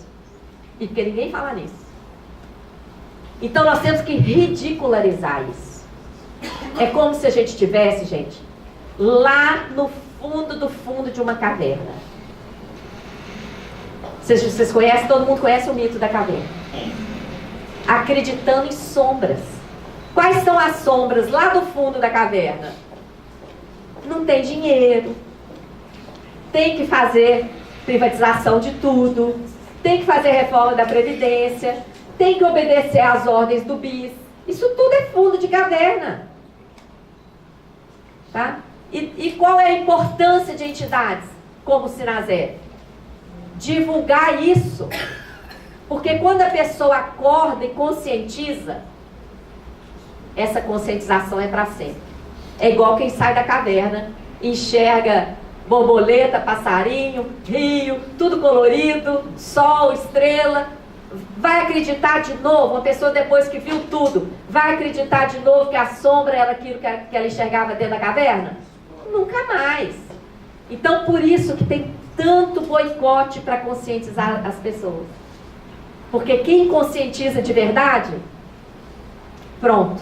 E porque ninguém fala nisso. Então nós temos que ridicularizar isso. É como se a gente estivesse, gente, lá no fundo do fundo de uma caverna. Vocês conhecem, todo mundo conhece o mito da caverna. Acreditando em sombras. Quais são as sombras lá do fundo da caverna? Não tem dinheiro, tem que fazer privatização de tudo, tem que fazer reforma da Previdência, tem que obedecer às ordens do BIS. Isso tudo é fundo de caverna. Tá? E qual é a importância de entidades como o Sinazé? Divulgar isso. Porque quando a pessoa acorda e conscientiza, essa conscientização é para sempre. É igual quem sai da caverna, enxerga borboleta, passarinho, rio, tudo colorido, sol, estrela. Vai acreditar de novo, uma pessoa depois que viu tudo, vai acreditar de novo que a sombra era aquilo que ela enxergava dentro da caverna? Nunca mais. Então, por isso que tem tanto boicote para conscientizar as pessoas. Porque quem conscientiza de verdade, pronto,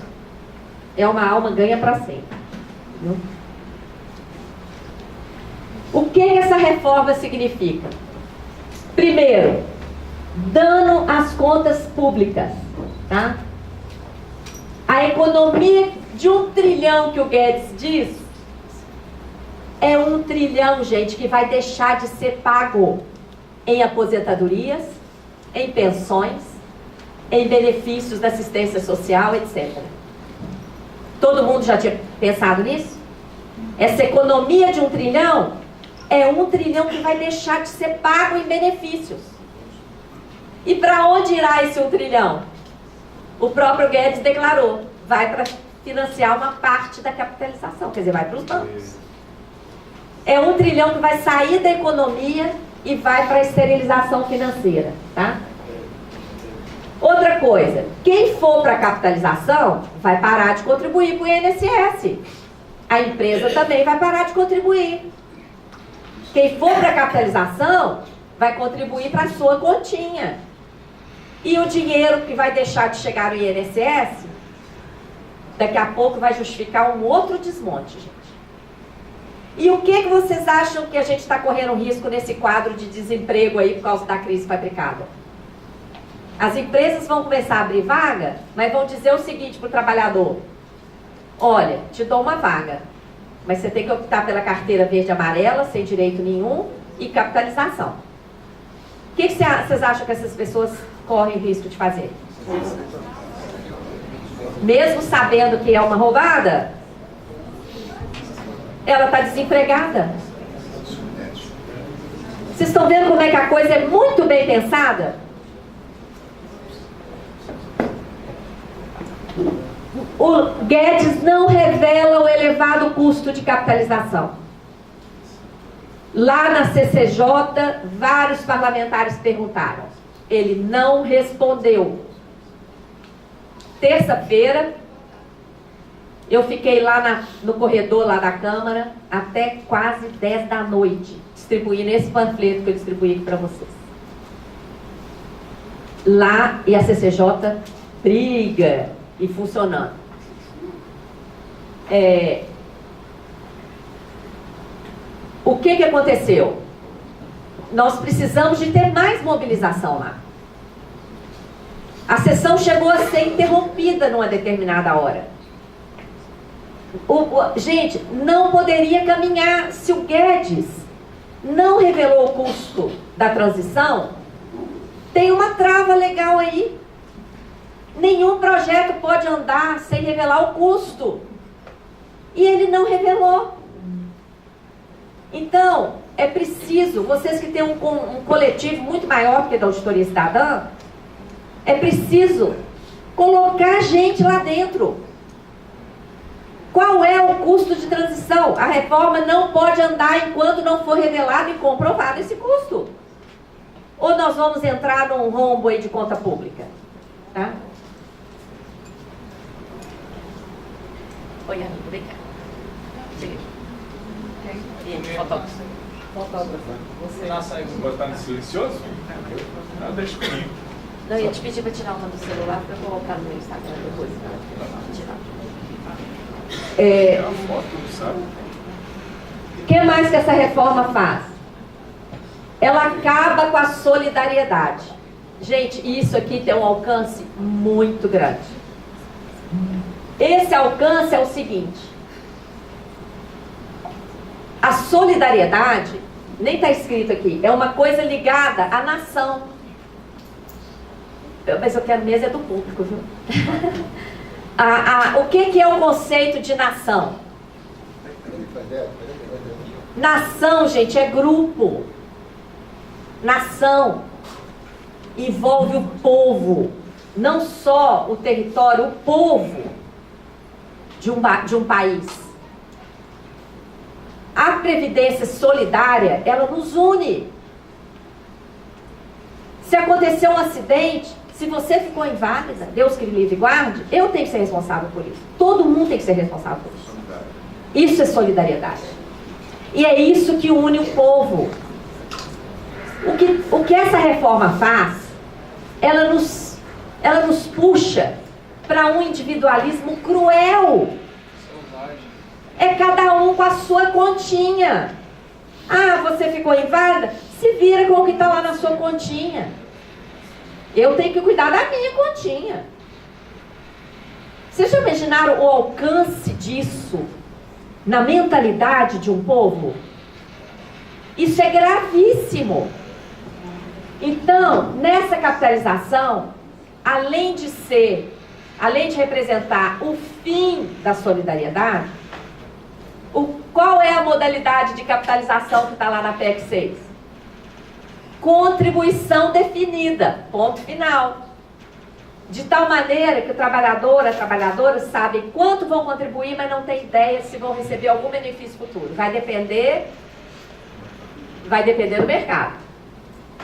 é uma alma ganha para sempre. Viu? O que essa reforma significa? Primeiro, dano às contas públicas. Tá? A economia de 1 trilhão que o Guedes diz, é 1 trilhão, gente, que vai deixar de ser pago em aposentadorias, em pensões, em benefícios da assistência social, etc. Todo mundo já tinha pensado nisso? Essa economia de 1 trilhão é 1 trilhão que vai deixar de ser pago em benefícios. E para onde irá esse 1 trilhão? O próprio Guedes declarou, vai para financiar uma parte da capitalização, quer dizer, vai para os bancos. É 1 trilhão que vai sair da economia e vai para a esterilização financeira, tá? Outra coisa, quem for para a capitalização vai parar de contribuir para o INSS. A empresa também vai parar de contribuir. Quem for para a capitalização vai contribuir para a sua continha. E o dinheiro que vai deixar de chegar no INSS, daqui a pouco vai justificar um outro desmonte, gente. E o que vocês acham que a gente está correndo risco nesse quadro de desemprego aí por causa da crise fabricada? As empresas vão começar a abrir vaga, mas vão dizer o seguinte para o trabalhador: olha, te dou uma vaga, mas você tem que optar pela carteira verde e amarela, sem direito nenhum, e capitalização. O que vocês acham que essas pessoas correm risco de fazer? Mesmo sabendo que é uma roubada, ela está desempregada. Vocês estão vendo como é que a coisa é muito bem pensada? O Guedes não revela o elevado custo de capitalização. Lá na CCJ, vários parlamentares perguntaram. Ele não respondeu. Terça-feira, eu fiquei lá no corredor lá da Câmara até quase 10 da noite, distribuindo esse panfleto que eu distribuí aqui para vocês. Lá, e a CCJ briga e funcionando. O que aconteceu? Nós precisamos de ter mais mobilização lá. A sessão chegou a ser interrompida numa determinada hora. Gente, não poderia caminhar se o Guedes não revelou o custo da transição. Tem uma trava legal aí. Nenhum projeto pode andar sem revelar o custo. E ele não revelou. Então, é preciso, vocês que têm um coletivo muito maior que o da Auditoria Cidadã, é preciso colocar gente lá dentro. Qual é o custo de transição? A reforma não pode andar enquanto não for revelado e comprovado esse custo. Ou nós vamos entrar num rombo aí de conta pública? Tá? Oi, Ana, vem cá. Fotógrafo. Você. Nossa, aí vou botar no silencioso? Não, deixa comigo. Não, eu ia te pedir para tirar uma do celular para eu colocar no meu Instagram depois. Tirar. É uma foto, sabe? O que mais que essa reforma faz? ela acaba com a solidariedade. Gente, isso aqui tem um alcance muito grande. Esse alcance é o seguinte: a solidariedade, nem está escrito aqui, é uma coisa ligada à nação. Mas eu quero mesmo é do público, viu? O que é o conceito de nação? Nação, gente, é grupo. Nação envolve o povo, não só o território, o povo de um país. A previdência solidária, ela nos une. Se acontecer um acidente, se você ficou inválida, Deus que lhe livre e guarde, eu tenho que ser responsável por isso. Todo mundo tem que ser responsável por isso. Isso é solidariedade. E é isso que une o povo. O que essa reforma faz, ela nos puxa para um individualismo cruel. É cada um com a sua continha. Ah, você ficou inválida? Se vira com o que está lá na sua continha. Eu tenho que cuidar da minha continha. Vocês já imaginaram o alcance disso na mentalidade de um povo? Isso é gravíssimo. Então, nessa capitalização, além de representar o fim da solidariedade, qual é a modalidade de capitalização que está lá na PEC 6? Contribuição definida, ponto final. De tal maneira que o trabalhador, a trabalhadora sabem quanto vão contribuir, mas não tem ideia se vão receber algum benefício futuro. Vai depender do mercado.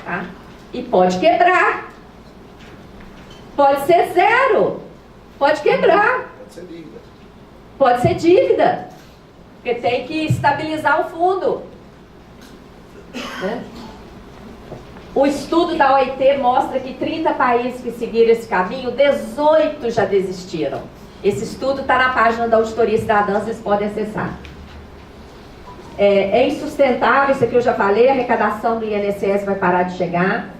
Tá? E pode quebrar. Pode ser zero. Pode quebrar. Pode ser dívida. Pode ser dívida. Porque tem que estabilizar o fundo. Né? O estudo da OIT mostra que 30 países que seguiram esse caminho, 18 já desistiram. Esse estudo está na página da Auditoria Cidadã, vocês podem acessar. É insustentável, isso aqui eu já falei, a arrecadação do INSS vai parar de chegar.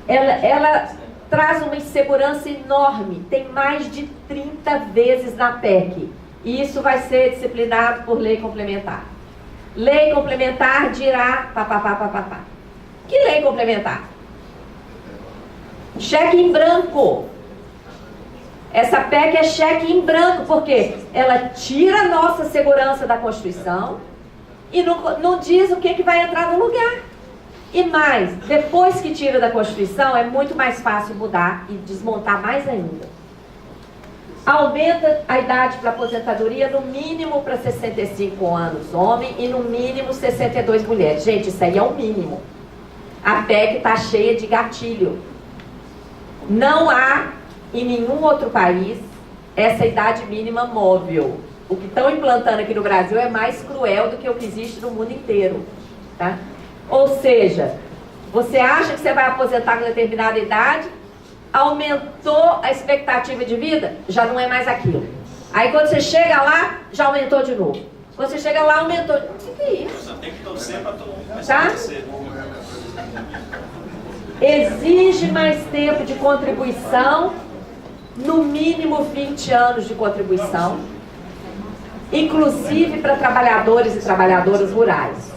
Ela traz uma insegurança enorme, tem mais de 30 vezes na PEC. E isso vai ser disciplinado por lei complementar. Lei complementar dirá papapá. Que lei complementar? Cheque em branco. Essa PEC é cheque em branco, porque ela tira a nossa segurança da Constituição e não diz o que vai entrar no lugar. E mais, depois que tira da Constituição, é muito mais fácil mudar e desmontar mais ainda. Aumenta a idade para aposentadoria no mínimo para 65 anos homem e no mínimo 62 mulheres. Gente, isso aí é o mínimo. A PEC está cheia de gatilho. Não há em nenhum outro país essa idade mínima móvel. O que estão implantando aqui no Brasil é mais cruel do que o que existe no mundo inteiro. Tá? Ou seja, você acha que você vai aposentar com determinada idade, aumentou a expectativa de vida, já não é mais aquilo. Aí quando você chega lá, já aumentou de novo. Quando você chega lá, aumentou. O que é isso? Você tem que torcer para todo mundo começar Tá? a crescer. Exige mais tempo de contribuição, no mínimo 20 anos de contribuição, inclusive para trabalhadores e trabalhadoras rurais.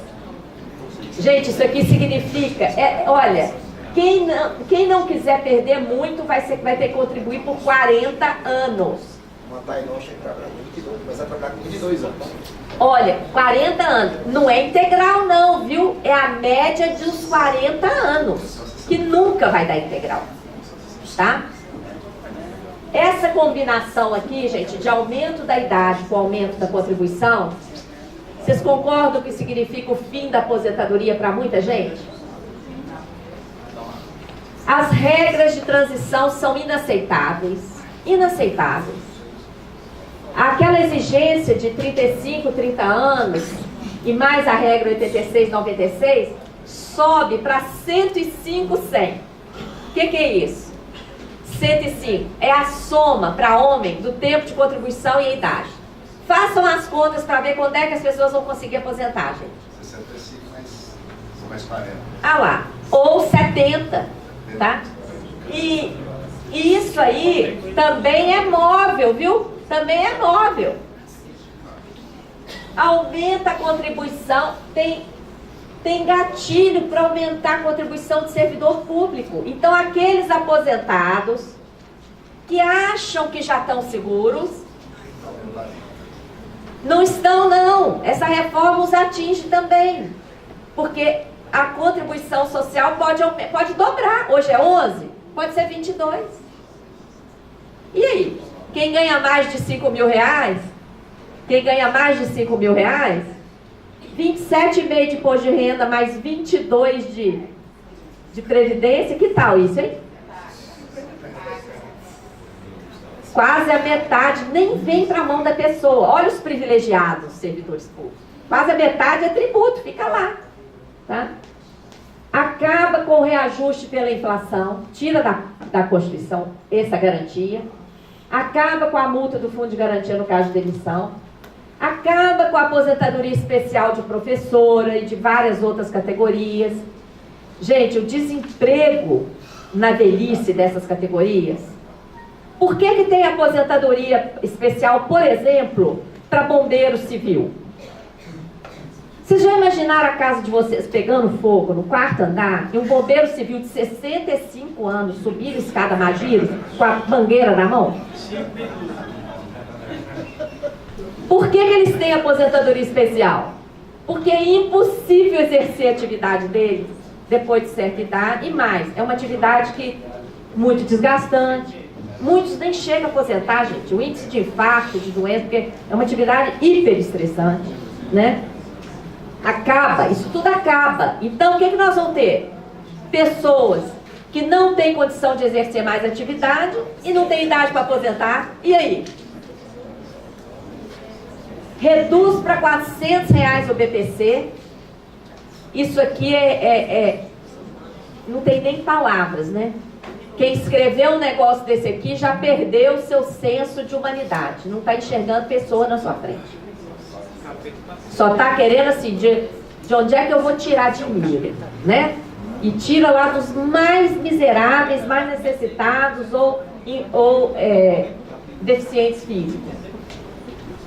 Gente, isso aqui significa, olha, quem não quiser perder muito vai ter que contribuir por 40 anos. Uma Tainó chega a trabalhar com 22, mas vai trabalhar com 22 anos. Olha, 40 anos. Não é integral não, viu? É a média dos 40 anos, que nunca vai dar integral. Tá? Essa combinação aqui, gente, de aumento da idade com aumento da contribuição, vocês concordam que significa o fim da aposentadoria para muita gente? As regras de transição são inaceitáveis. Inaceitáveis. Aquela exigência de 35, 30 anos e mais a regra 86, 96 sobe para 105, 100. O que é isso? 105 é a soma para homem do tempo de contribuição e a idade. Façam as contas para ver quando é que as pessoas vão conseguir aposentar, gente. 65, mas você Mais 40. Ah lá, ou 70, tá? E isso aí também é móvel, viu? Também é móvel. Aumenta a contribuição, tem gatilho para aumentar a contribuição de servidor público. Então, aqueles aposentados que acham que já estão seguros, não estão, não. Essa reforma os atinge também. Porque a contribuição social pode dobrar. Hoje é 11, pode ser 22. E aí? Quem ganha mais de 5 mil reais? Quem ganha mais de 5 mil reais? 27,5 de imposto de renda, mais 22 de previdência. Que tal isso, hein? Quase a metade nem vem para a mão da pessoa. Olha os privilegiados, servidores públicos. Quase a metade é tributo, fica lá. Tá? Acaba com o reajuste pela inflação, tira da Constituição essa garantia. Acaba com a multa do Fundo de Garantia no caso de demissão. Acaba com a aposentadoria especial de professora e de várias outras categorias. Gente, o desemprego na velhice dessas categorias. Por que tem aposentadoria especial, por exemplo, para bombeiro civil? Vocês já imaginaram a casa de vocês pegando fogo no quarto andar e um bombeiro civil de 65 anos subir a escada Magiro com a mangueira na mão? Por que eles têm aposentadoria especial? Porque é impossível exercer a atividade deles depois de certa idade e mais. É uma atividade que muito desgastante. Muitos nem chegam a aposentar, gente. O índice de infarto, de doença, porque é uma atividade hiper estressante, né? Acaba, isso tudo acaba. Então, o que nós vamos ter? Pessoas que não têm condição de exercer mais atividade e não têm idade para aposentar. E aí? Reduz para R$400 o BPC. Isso aqui não tem nem palavras, né? Quem escreveu um negócio desse aqui já perdeu o seu senso de humanidade. Não está enxergando pessoa na sua frente. Só está querendo assim, de onde é que eu vou tirar dinheiro, né? E tira lá dos mais miseráveis, mais necessitados ou deficientes físicos.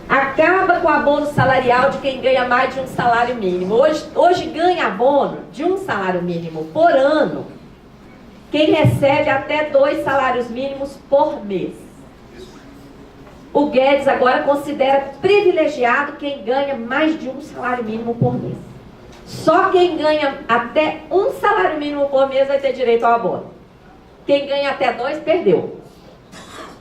Acaba com o abono salarial de quem ganha mais de um salário mínimo. Hoje ganha abono de um salário mínimo por ano quem recebe até 2 salários mínimos por mês. O Guedes agora considera privilegiado quem ganha mais de um salário mínimo por mês. Só quem ganha até um salário mínimo por mês vai ter direito ao abono. Quem ganha até 2, perdeu.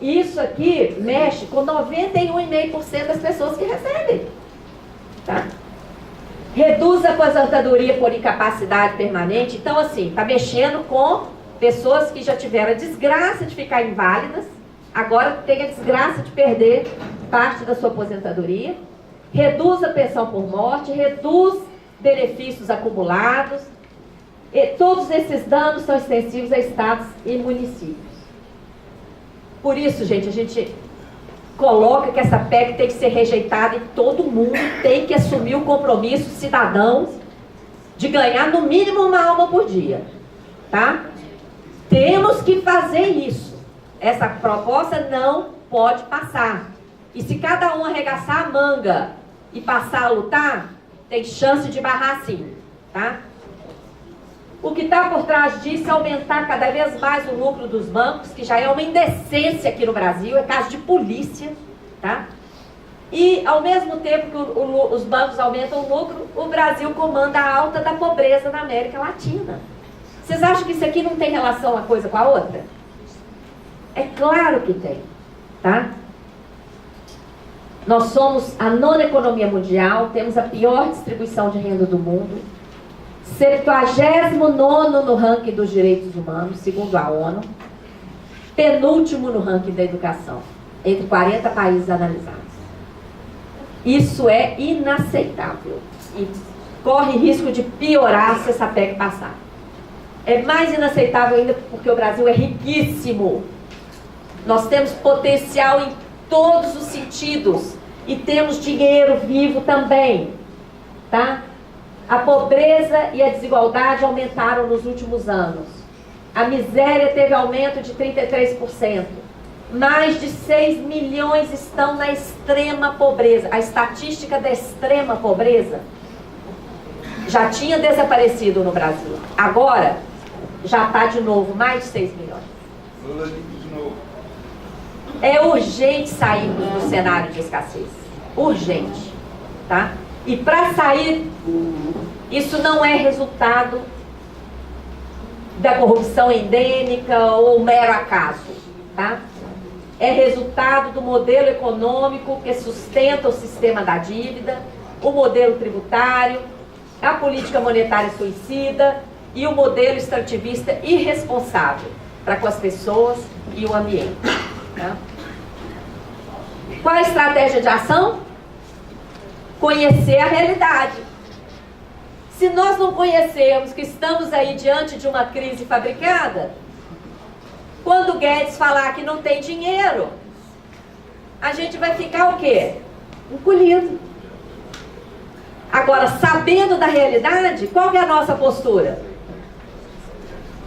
Isso aqui mexe com 91,5% das pessoas que recebem. Tá? Reduz a aposentadoria por incapacidade permanente. Então, assim, está mexendo com pessoas que já tiveram a desgraça de ficar inválidas, agora tem a desgraça de perder parte da sua aposentadoria. Reduz a pensão por morte, reduz benefícios acumulados. E todos esses danos são extensivos a estados e municípios. Por isso, gente, a gente coloca que essa PEC tem que ser rejeitada e todo mundo tem que assumir o compromisso cidadão de ganhar no mínimo uma alma por dia. Tá? Temos que fazer isso. Essa proposta não pode passar. E se cada um arregaçar a manga e passar a lutar, tem chance de barrar sim. Tá? O que está por trás disso é aumentar cada vez mais o lucro dos bancos, que já é uma indecência aqui no Brasil, é caso de polícia. Tá? E ao mesmo tempo que os bancos aumentam o lucro, o Brasil comanda a alta da pobreza na América Latina. Vocês acham que isso aqui não tem relação uma coisa com a outra? É claro que tem, tá? Nós somos a 9ª economia mundial, temos a pior distribuição de renda do mundo, 79º no ranking dos direitos humanos, segundo a ONU, penúltimo no ranking da educação, entre 40 países analisados. Isso é inaceitável e corre risco de piorar se essa PEC passar. É mais inaceitável ainda porque o Brasil é riquíssimo. Nós temos potencial em todos os sentidos e temos dinheiro vivo também, tá? A pobreza e a desigualdade aumentaram nos últimos anos. A miséria teve aumento de 33%. Mais de 6 milhões estão na extrema pobreza. A estatística da extrema pobreza já tinha desaparecido no Brasil. Agora, já está de novo mais de 6 milhões. É urgente sairmos do cenário de escassez. Urgente. Tá? E para sair, isso não é resultado da corrupção endêmica ou mero acaso. Tá? É resultado do modelo econômico que sustenta o sistema da dívida, o modelo tributário, a política monetária suicida e o modelo extrativista irresponsável para com as pessoas e o ambiente. Tá? Qual a estratégia de ação? Conhecer a realidade. Se nós não conhecermos que estamos aí diante de uma crise fabricada, quando o Guedes falar que não tem dinheiro, a gente vai ficar o quê? Encolhido. Agora, sabendo da realidade, qual que é a nossa postura?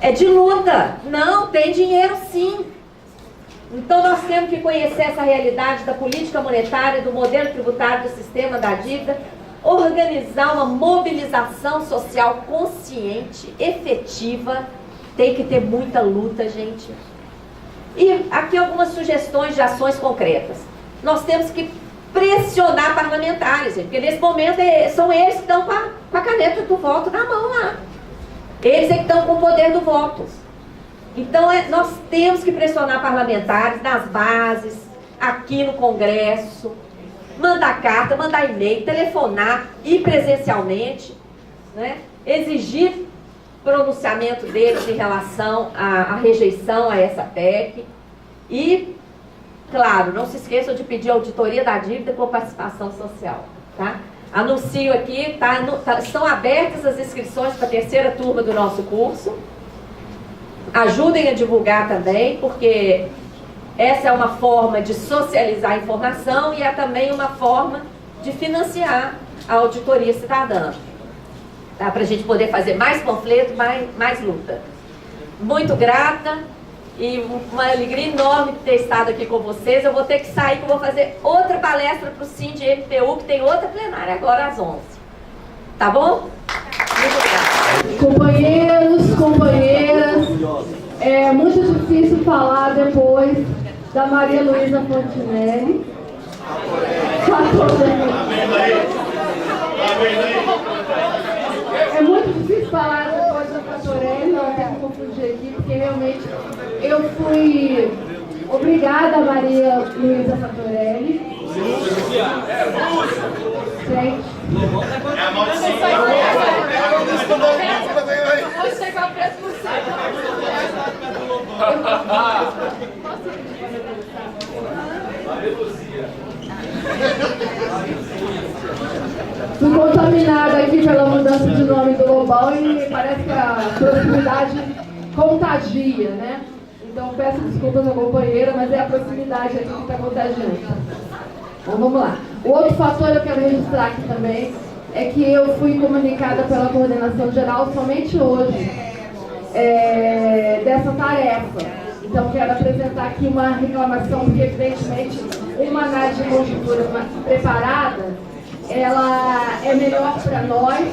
É de luta. Não, tem dinheiro sim. Então nós temos que conhecer essa realidade da política monetária, do modelo tributário, do sistema da dívida, organizar uma mobilização social consciente, efetiva. Tem que ter muita luta, gente. E aqui algumas sugestões de ações concretas. Nós temos que pressionar parlamentares, gente, porque nesse momento são eles que estão com a caneta do voto na mão lá. Eles é que estão com o poder do voto. Então nós temos que pressionar parlamentares nas bases, aqui no Congresso, mandar carta, mandar e-mail, telefonar, ir presencialmente, né? Exigir pronunciamento deles em relação à rejeição a essa PEC e, claro, não se esqueçam de pedir auditoria da dívida com participação social, tá? Anuncio aqui, estão abertas as inscrições para a terceira turma do nosso curso. Ajudem a divulgar também, porque essa é uma forma de socializar a informação e é também uma forma de financiar a auditoria cidadã. Tá? Para a gente poder fazer mais panfleto, mais luta. Muito grata e uma alegria enorme de ter estado aqui com vocês. Eu vou ter que sair, que eu vou fazer outra palestra para o SINDI-MPU, que tem outra plenária agora às 11. Tá bom? Muito obrigada. Companheiros, companheiras, é muito difícil falar depois da Maria Luísa Fontinelli. É muito difícil falar depois da Fatorelli, não tem que confundir aqui, porque realmente eu fui obrigada a Maria Luísa Fatorelli. Gente. É a maldição. Vou chegar preso por Fui contaminada aqui pela mudança de nome do Lobão e parece que a proximidade contagia, né? Então peço desculpas à companheira, mas é a proximidade aqui que está contagiando. Então vamos lá. O outro fator eu quero registrar aqui também é que eu fui comunicada pela coordenação geral somente hoje dessa tarefa. Então quero apresentar aqui uma reclamação, porque evidentemente uma análise de conjuntura preparada, ela é melhor para nós,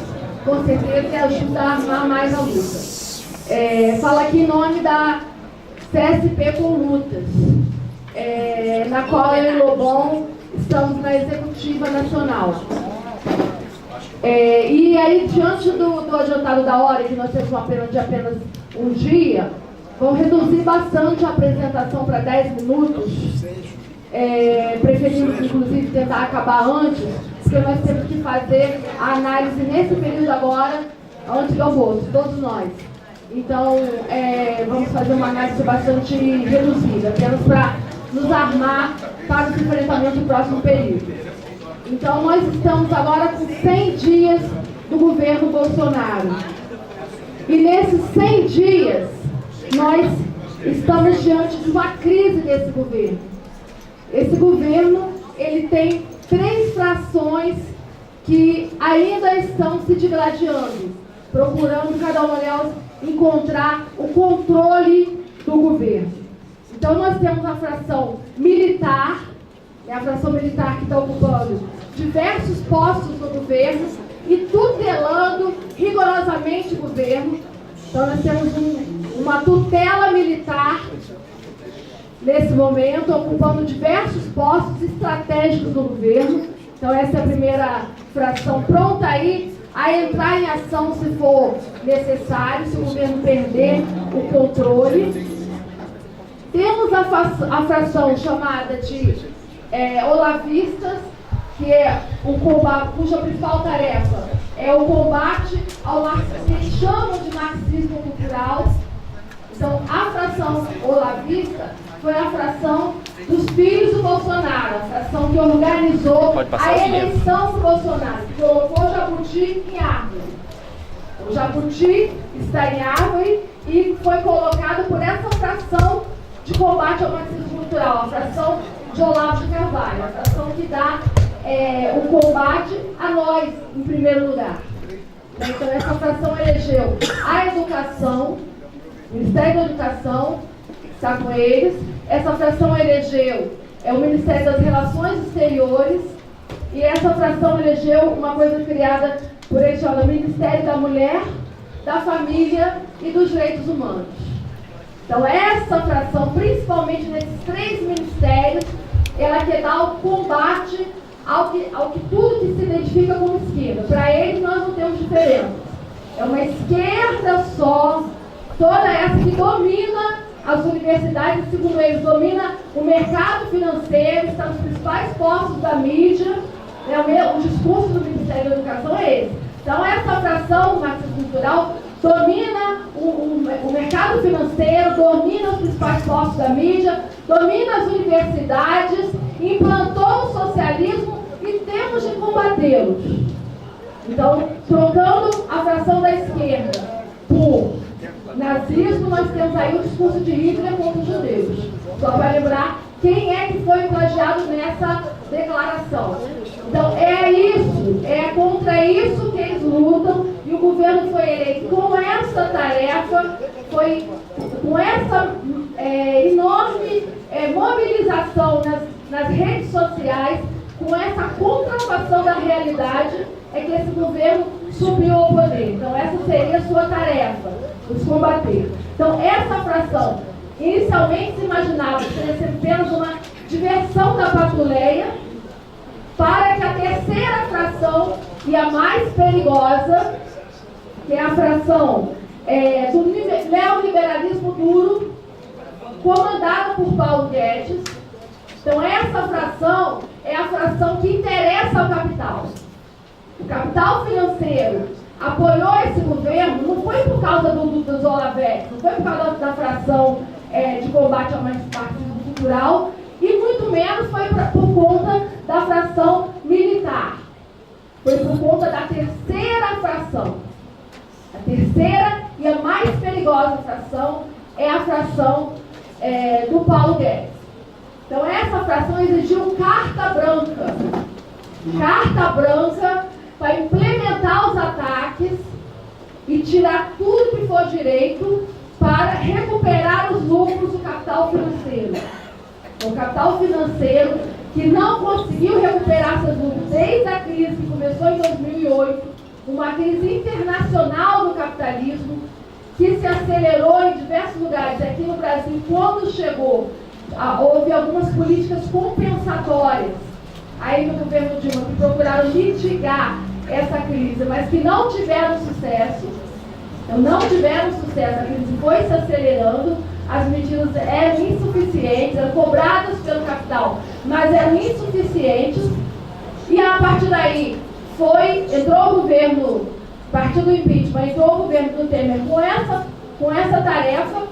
com certeza, e ajuda a armar mais a luta. Falo aqui em nome da CSP com Lutas, na qual eu e Lobão estamos na Executiva Nacional. E aí, diante do adiantado da hora, que nós temos apenas um dia, vamos reduzir bastante a apresentação para 10 minutos. Preferimos, inclusive, tentar acabar antes, porque nós temos que fazer a análise nesse período agora, antes do almoço, todos nós. Então, vamos fazer uma análise bastante reduzida, apenas para nos armar para o enfrentamento do próximo período. Então, nós estamos agora com 100 dias do governo Bolsonaro. E nesses 100 dias, nós estamos diante de uma crise desse governo. Esse governo, ele tem 3 frações que ainda estão se digladiando, procurando cada uma delas encontrar o controle do governo. Então nós temos a fração militar, é a fração militar que está ocupando diversos postos no governo e tutelando rigorosamente o governo. Então nós temos uma tutela militar nesse momento, ocupando diversos postos estratégicos do governo. Então essa é a primeira fração, pronta aí a entrar em ação se for necessário, se o governo perder o controle. Temos a fração chamada de olavistas, que é o combate, cuja principal tarefa é o combate ao marxismo, que eles chamam de marxismo cultural. Então, a fração olavista foi a fração dos filhos do Bolsonaro, a fração que organizou a eleição do Bolsonaro, que colocou o jabuti em árvore. O jabuti está em árvore e foi colocado por essa fração de combate ao marxismo cultural, a fração de Olavo de Carvalho, a fração que dá o combate a nós, em primeiro lugar. Então, essa fração elegeu a educação, o Ministério da Educação está com eles. Essa fração elegeu o Ministério das Relações Exteriores. E essa fração elegeu uma coisa criada por eles, chamada Ministério da Mulher, da Família e dos Direitos Humanos. Então, essa fração, principalmente nesses 3 ministérios, ela quer dar o combate ao que tudo que se identifica como esquerda. Para eles, nós não temos diferença. É uma esquerda só, toda essa que domina as universidades, segundo eles, domina o mercado financeiro, está nos principais postos da mídia. O discurso do Ministério da Educação é esse. Então, essa fração marxista cultural domina o mercado financeiro, domina os principais postos da mídia, domina as universidades, implantou o socialismo e temos de combatê-los. Então, trocando a fração da esquerda por nazismo, nós temos aí o discurso de Hitler contra os judeus. Só para lembrar quem é que foi plagiado nessa declaração. Então, é isso, é contra isso que eles lutam, e o governo foi eleito com essa tarefa, com essa enorme mobilização nas redes sociais, com essa contrafação da realidade, é que esse governo subiu ao poder. Então, essa seria a sua tarefa, os combater. Então, essa fração, inicialmente se imaginava que seria apenas uma diversão da patuleia, para que a terceira fração, e a mais perigosa, que é a fração do neoliberalismo duro, comandada por Paulo Guedes. Então, essa fração é a fração que interessa ao capital. O capital financeiro apoiou esse governo, não foi por causa dos Olavetes, não foi por causa da fração de combate ao marxismo cultural, e muito menos foi por conta da fração militar. Foi por conta da terceira fração. A terceira e a mais perigosa fração é a fração do Paulo Guedes. Então, essa fração exigiu carta branca. Carta branca para implementar os ataques e tirar tudo que for direito para recuperar os lucros do capital financeiro. O capital financeiro que não conseguiu recuperar seus lucros desde a crise que começou em 2008, uma crise internacional do capitalismo, que se acelerou em diversos lugares. Aqui no Brasil, quando chegou, houve algumas políticas compensatórias aí no governo Dilma, que procuraram mitigar essa crise, mas que não tiveram sucesso. Então, não tiveram sucesso, a crise foi se acelerando, as medidas eram insuficientes, eram cobradas pelo capital, mas eram insuficientes, e a partir daí entrou o governo, a partir do impeachment, entrou o governo do Temer com essa tarefa,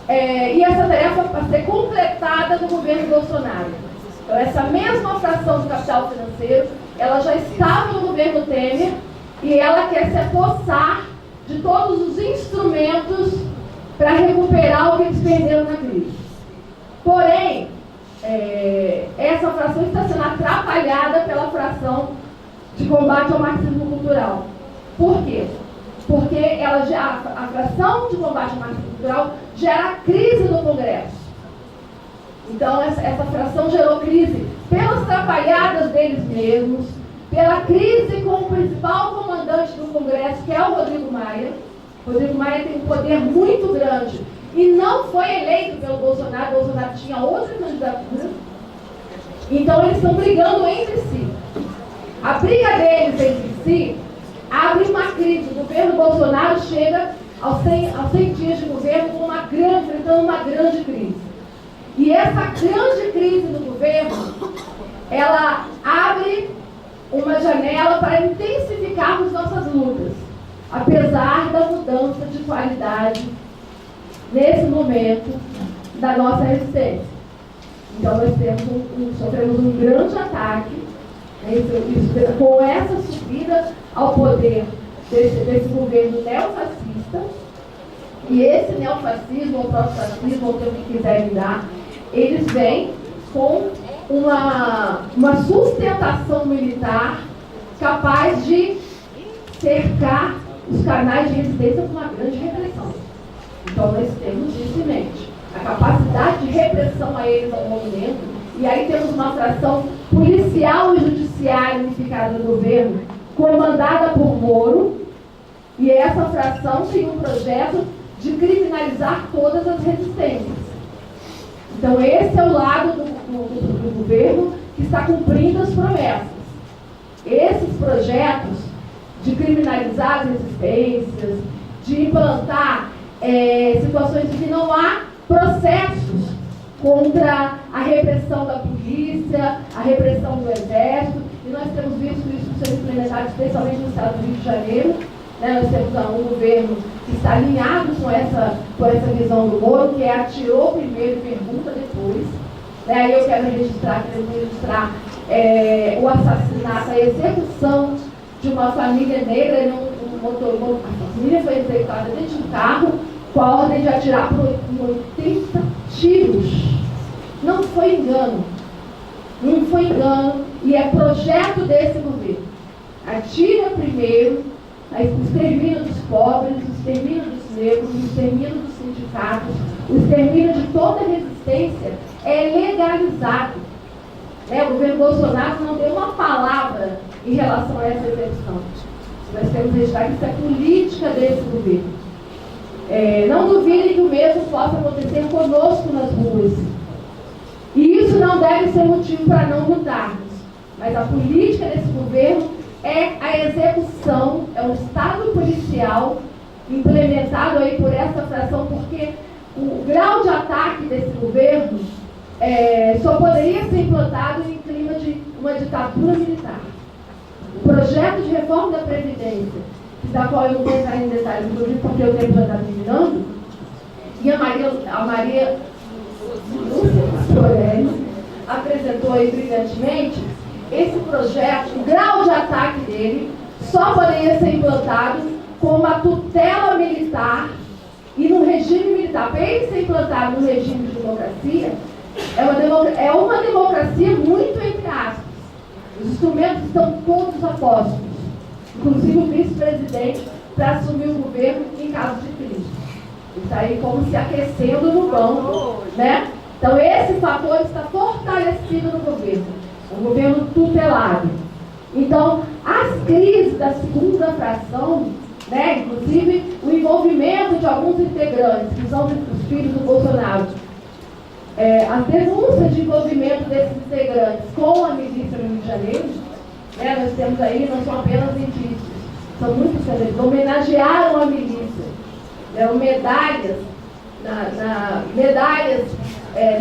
e essa tarefa para ser completada no governo Bolsonaro. Então, essa mesma fração do capital financeiro, ela já estava no governo Temer, e ela quer se apossar de todos os instrumentos para recuperar o que eles perderam na crise. Porém, essa fração está sendo atrapalhada pela fração de combate ao marxismo cultural. Por quê? Porque a fração de combate ao marxismo cultural gera crise no Congresso. Então, essa fração gerou crise pelas atrapalhadas deles mesmos, pela crise com o principal comandante do Congresso, que é o Rodrigo Maia. O Rodrigo Maia tem um poder muito grande e não foi eleito pelo Bolsonaro. O Bolsonaro tinha outra candidatura. Então, eles estão brigando entre si. A briga deles entre si abre uma crise. O governo Bolsonaro chega aos 100 dias de governo enfrentando uma grande crise. E essa grande crise do governo, ela abre uma janela para intensificarmos nossas lutas, apesar da mudança de qualidade nesse momento da nossa resistência. Então nós sofremos um grande ataque, né, com essa subida ao poder desse governo neofascista. E esse neofascismo, ou proto-fascismo, ou o que quiserem dar, eles vêm com uma sustentação militar capaz de cercar os canais de resistência com uma grande repressão. Então nós temos isso em mente. A capacidade de repressão a eles ao movimento, e aí temos uma fração policial e judiciária unificada no governo, comandada por Moro, e essa fração tem um projeto de criminalizar todas as resistências. Então esse é o lado do governo que está cumprindo as promessas. Esses projetos de criminalizar as resistências, de implantar situações em que não há processos contra a repressão da polícia, a repressão do exército, e nós temos visto isso ser implementado especialmente no estado do Rio de Janeiro. Nós temos um governo que está alinhado com essa visão do Moro, que é atirou primeiro e pergunta depois. Aí eu quero registrar o assassinato, a execução de uma família negra. A família foi executada dentro de um carro com a ordem de atirar por 80 tiros. Não foi engano. Não foi engano. E é projeto desse governo. Atira primeiro. O extermínio dos pobres, o extermínio dos negros, o extermínio dos sindicatos, o extermínio de toda resistência é legalizado. O governo Bolsonaro não deu uma palavra em relação a essa execução. Nós temos que registrar que isso é política desse governo. Não duvidem que o mesmo possa acontecer conosco nas ruas. E isso não deve ser motivo para não lutarmos. Mas a política desse governo é a execução, é um estado policial implementado aí por essa fração, porque o grau de ataque desse governo só poderia ser implantado em clima de uma ditadura militar. O projeto de reforma da Previdência, da qual eu não vou entrar em detalhes, inclusive porque o tempo já está terminando, e a Maria apresentou aí brilhantemente. Esse projeto, o grau de ataque dele, só poderia ser implantado com uma tutela militar e no regime militar. Para ele ser implantado no regime de democracia, é uma democracia muito entre aspas. Os instrumentos estão todos apostos, inclusive o vice-presidente, para assumir o governo em caso de crise. Está aí como se aquecendo no banco, né? Então esse fator está fortalecido no governo. Um governo tutelado. Então, as crises da segunda fração, né, inclusive o envolvimento de alguns integrantes, que são os filhos do Bolsonaro, as denúncias de envolvimento desses integrantes com a milícia no Rio de Janeiro, né, nós temos aí, não são apenas indícios, são muitos que eles homenagearam a milícia, deram medalhas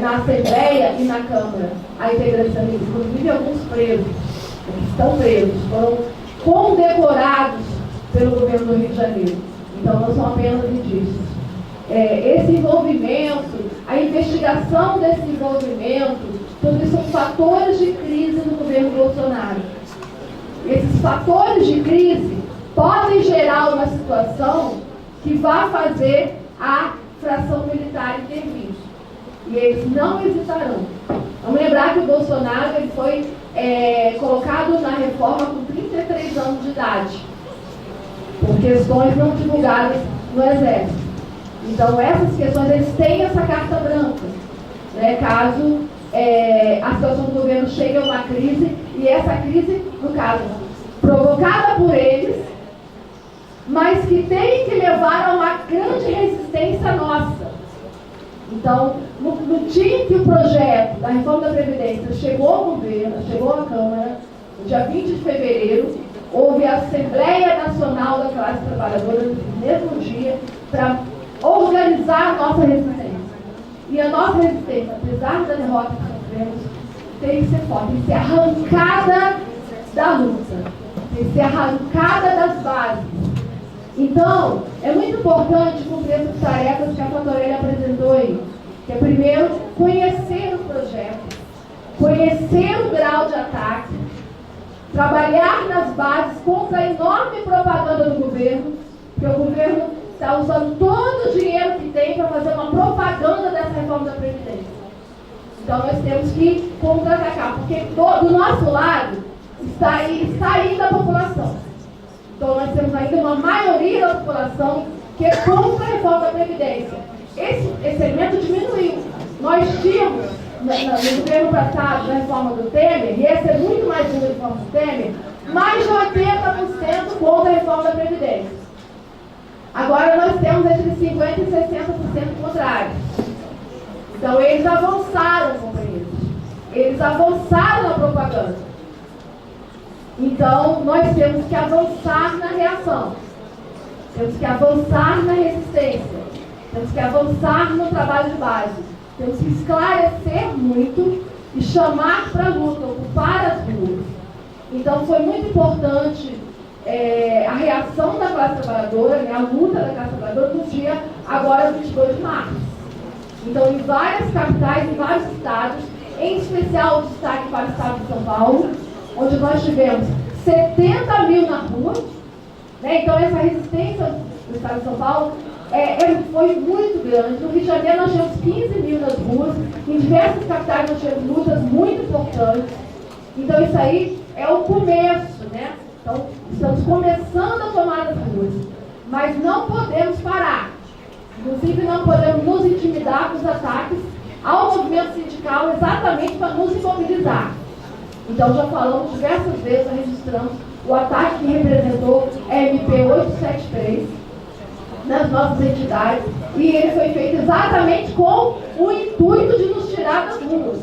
na Assembleia e na Câmara a integrantes da milícia, inclusive alguns presos, que estão presos, foram condecorados pelo governo do Rio de Janeiro. Então não são apenas indícios. Esse envolvimento, a investigação desse envolvimento, tudo isso são fatores de crise no governo Bolsonaro. Esses fatores de crise podem gerar uma situação que vá fazer a fração militar intervir. E eles não hesitarão. Vamos lembrar que o Bolsonaro ele foi colocado na reforma com 33 anos de idade, por questões não divulgadas no Exército. Então, essas questões, eles têm essa carta branca, né, caso a situação do governo chegue a uma crise, e essa crise, no caso, provocada por eles, mas que tem que levar a uma grande resistência nossa. Então, no dia que o projeto da reforma da Previdência chegou ao governo, chegou à Câmara, no dia 20 de fevereiro, houve a Assembleia Nacional da Classe Trabalhadora, no mesmo dia, para organizar a nossa resistência. E a nossa resistência, apesar da derrota que sofremos, tem que ser forte, tem que ser arrancada da luta, tem que ser arrancada das bases. Então, é muito importante cumprir essas tarefas que a Fantorelli apresentou aí, que é primeiro conhecer o projeto, conhecer o grau de ataque, trabalhar nas bases contra a enorme propaganda do governo, porque o governo está usando todo o dinheiro que tem para fazer uma propaganda dessa reforma da Previdência. Então nós temos que contra-atacar, porque do nosso lado está ainda a população. Então nós temos ainda uma maioria da população que é contra a reforma da Previdência. Esse elemento diminuiu. Nós tínhamos, no governo passado, na reforma do Temer, e esse é muito mais duro da reforma do Temer, mais de 80% contra a reforma da Previdência. Agora nós temos entre 50% e 60% contrários. Então eles avançaram, companheiros. Eles avançaram na propaganda. Então nós temos que avançar na reação. Temos que avançar na resistência. Temos que avançar no trabalho de base. Temos que esclarecer muito e chamar para a luta, ocupar as ruas. Então foi muito importante a reação da classe trabalhadora, né, a luta da classe trabalhadora no dia agora 22 de março. Então, em várias capitais, em vários estados, em especial o destaque para o estado de São Paulo, onde nós tivemos 70 mil na rua, né, então essa resistência do estado de São Paulo foi muito grande. No Rio de Janeiro nós tivemos 15 mil nas ruas, em diversas capitais nós tivemos lutas muito importantes. Então isso aí é o começo, né? Então, estamos começando a tomar as ruas, mas não podemos parar. Inclusive, não podemos nos intimidar com os ataques ao movimento sindical exatamente para nos imobilizar. Então, já falamos diversas vezes, já registramos o ataque que representou a MP 873 nas nossas entidades, e ele foi feito exatamente com o intuito de nos tirar das ruas,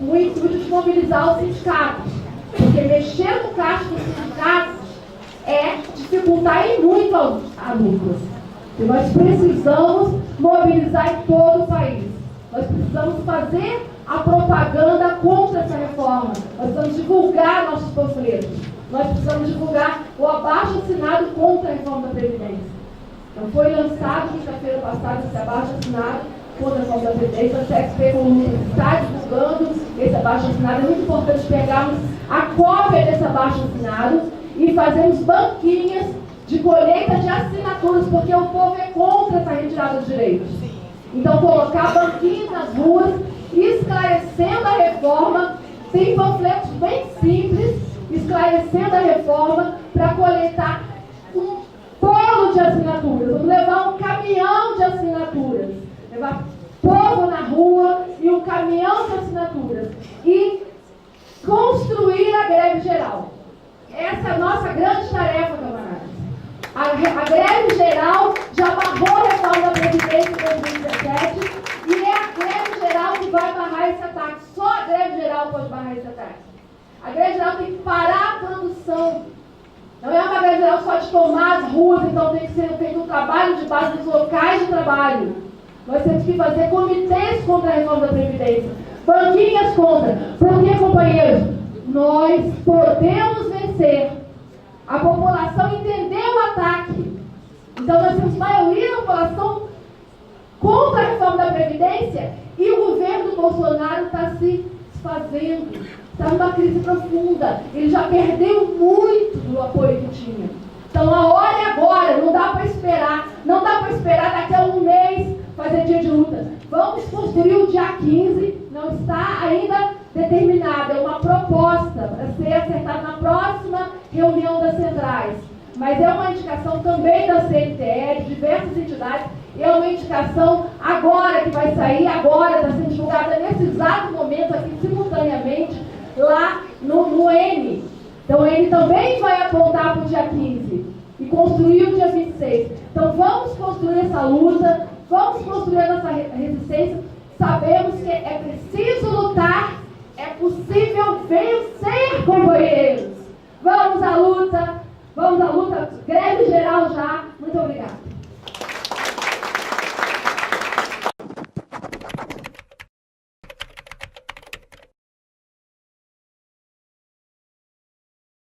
com o intuito de mobilizar os sindicatos. Porque mexer no caixa dos sindicatos é dificultar e muito a luta. E nós precisamos mobilizar em todo o país. Nós precisamos fazer a propaganda contra essa reforma. Nós precisamos divulgar nossos panfletos. Nós precisamos divulgar o abaixo-assinado contra a reforma da Previdência. Então foi lançado quinta-feira passada esse abaixo-assinado contra a reforma da Previdência. A CXP está divulgando esse abaixo-assinado. É muito importante pegarmos a cópia desse abaixo-assinado e fazermos banquinhas de colheita de assinaturas, porque o povo é contra essa retirada de direitos. Então, colocar banquinhas nas ruas, esclarecendo a reforma. Tem panfletos bem simples, esclarecendo a reforma, para coletar um polo de assinaturas. Vamos levar um caminhão de assinaturas. Levar povo na rua e um caminhão de assinaturas. E construir a greve geral. Essa é a nossa grande tarefa, camaradas. A greve geral já barrou a reforma da Previdência em 2017 e é a greve geral que vai barrar esse ataque. Só a greve geral pode barrar esse ataque. A greve geral tem que parar a produção. Não é uma greve geral só de tomar as ruas, então tem que ser feito um trabalho de base nos locais de trabalho. Nós temos que fazer comitês contra a reforma da Previdência, banquinhas contra. Porque, companheiros, nós podemos vencer. A população entendeu o ataque. Então nós temos maioria da população contra a reforma da Previdência e o governo Bolsonaro está se desfazendo. Está numa crise profunda. Ele já perdeu muito do apoio que tinha. Então a hora é agora, não dá para esperar. Não dá para esperar daqui a um mês fazer dia de luta. Vamos construir o dia 15, não está ainda determinada, é uma proposta para ser acertada na próxima reunião das centrais. Mas é uma indicação também da CNTE, de diversas entidades, e é uma indicação agora que vai sair, agora está sendo divulgada nesse exato momento aqui simultaneamente, lá no N. Então o N também vai apontar para o dia 15 e construir o dia 26. Então vamos construir essa luta, vamos construir essa resistência, saber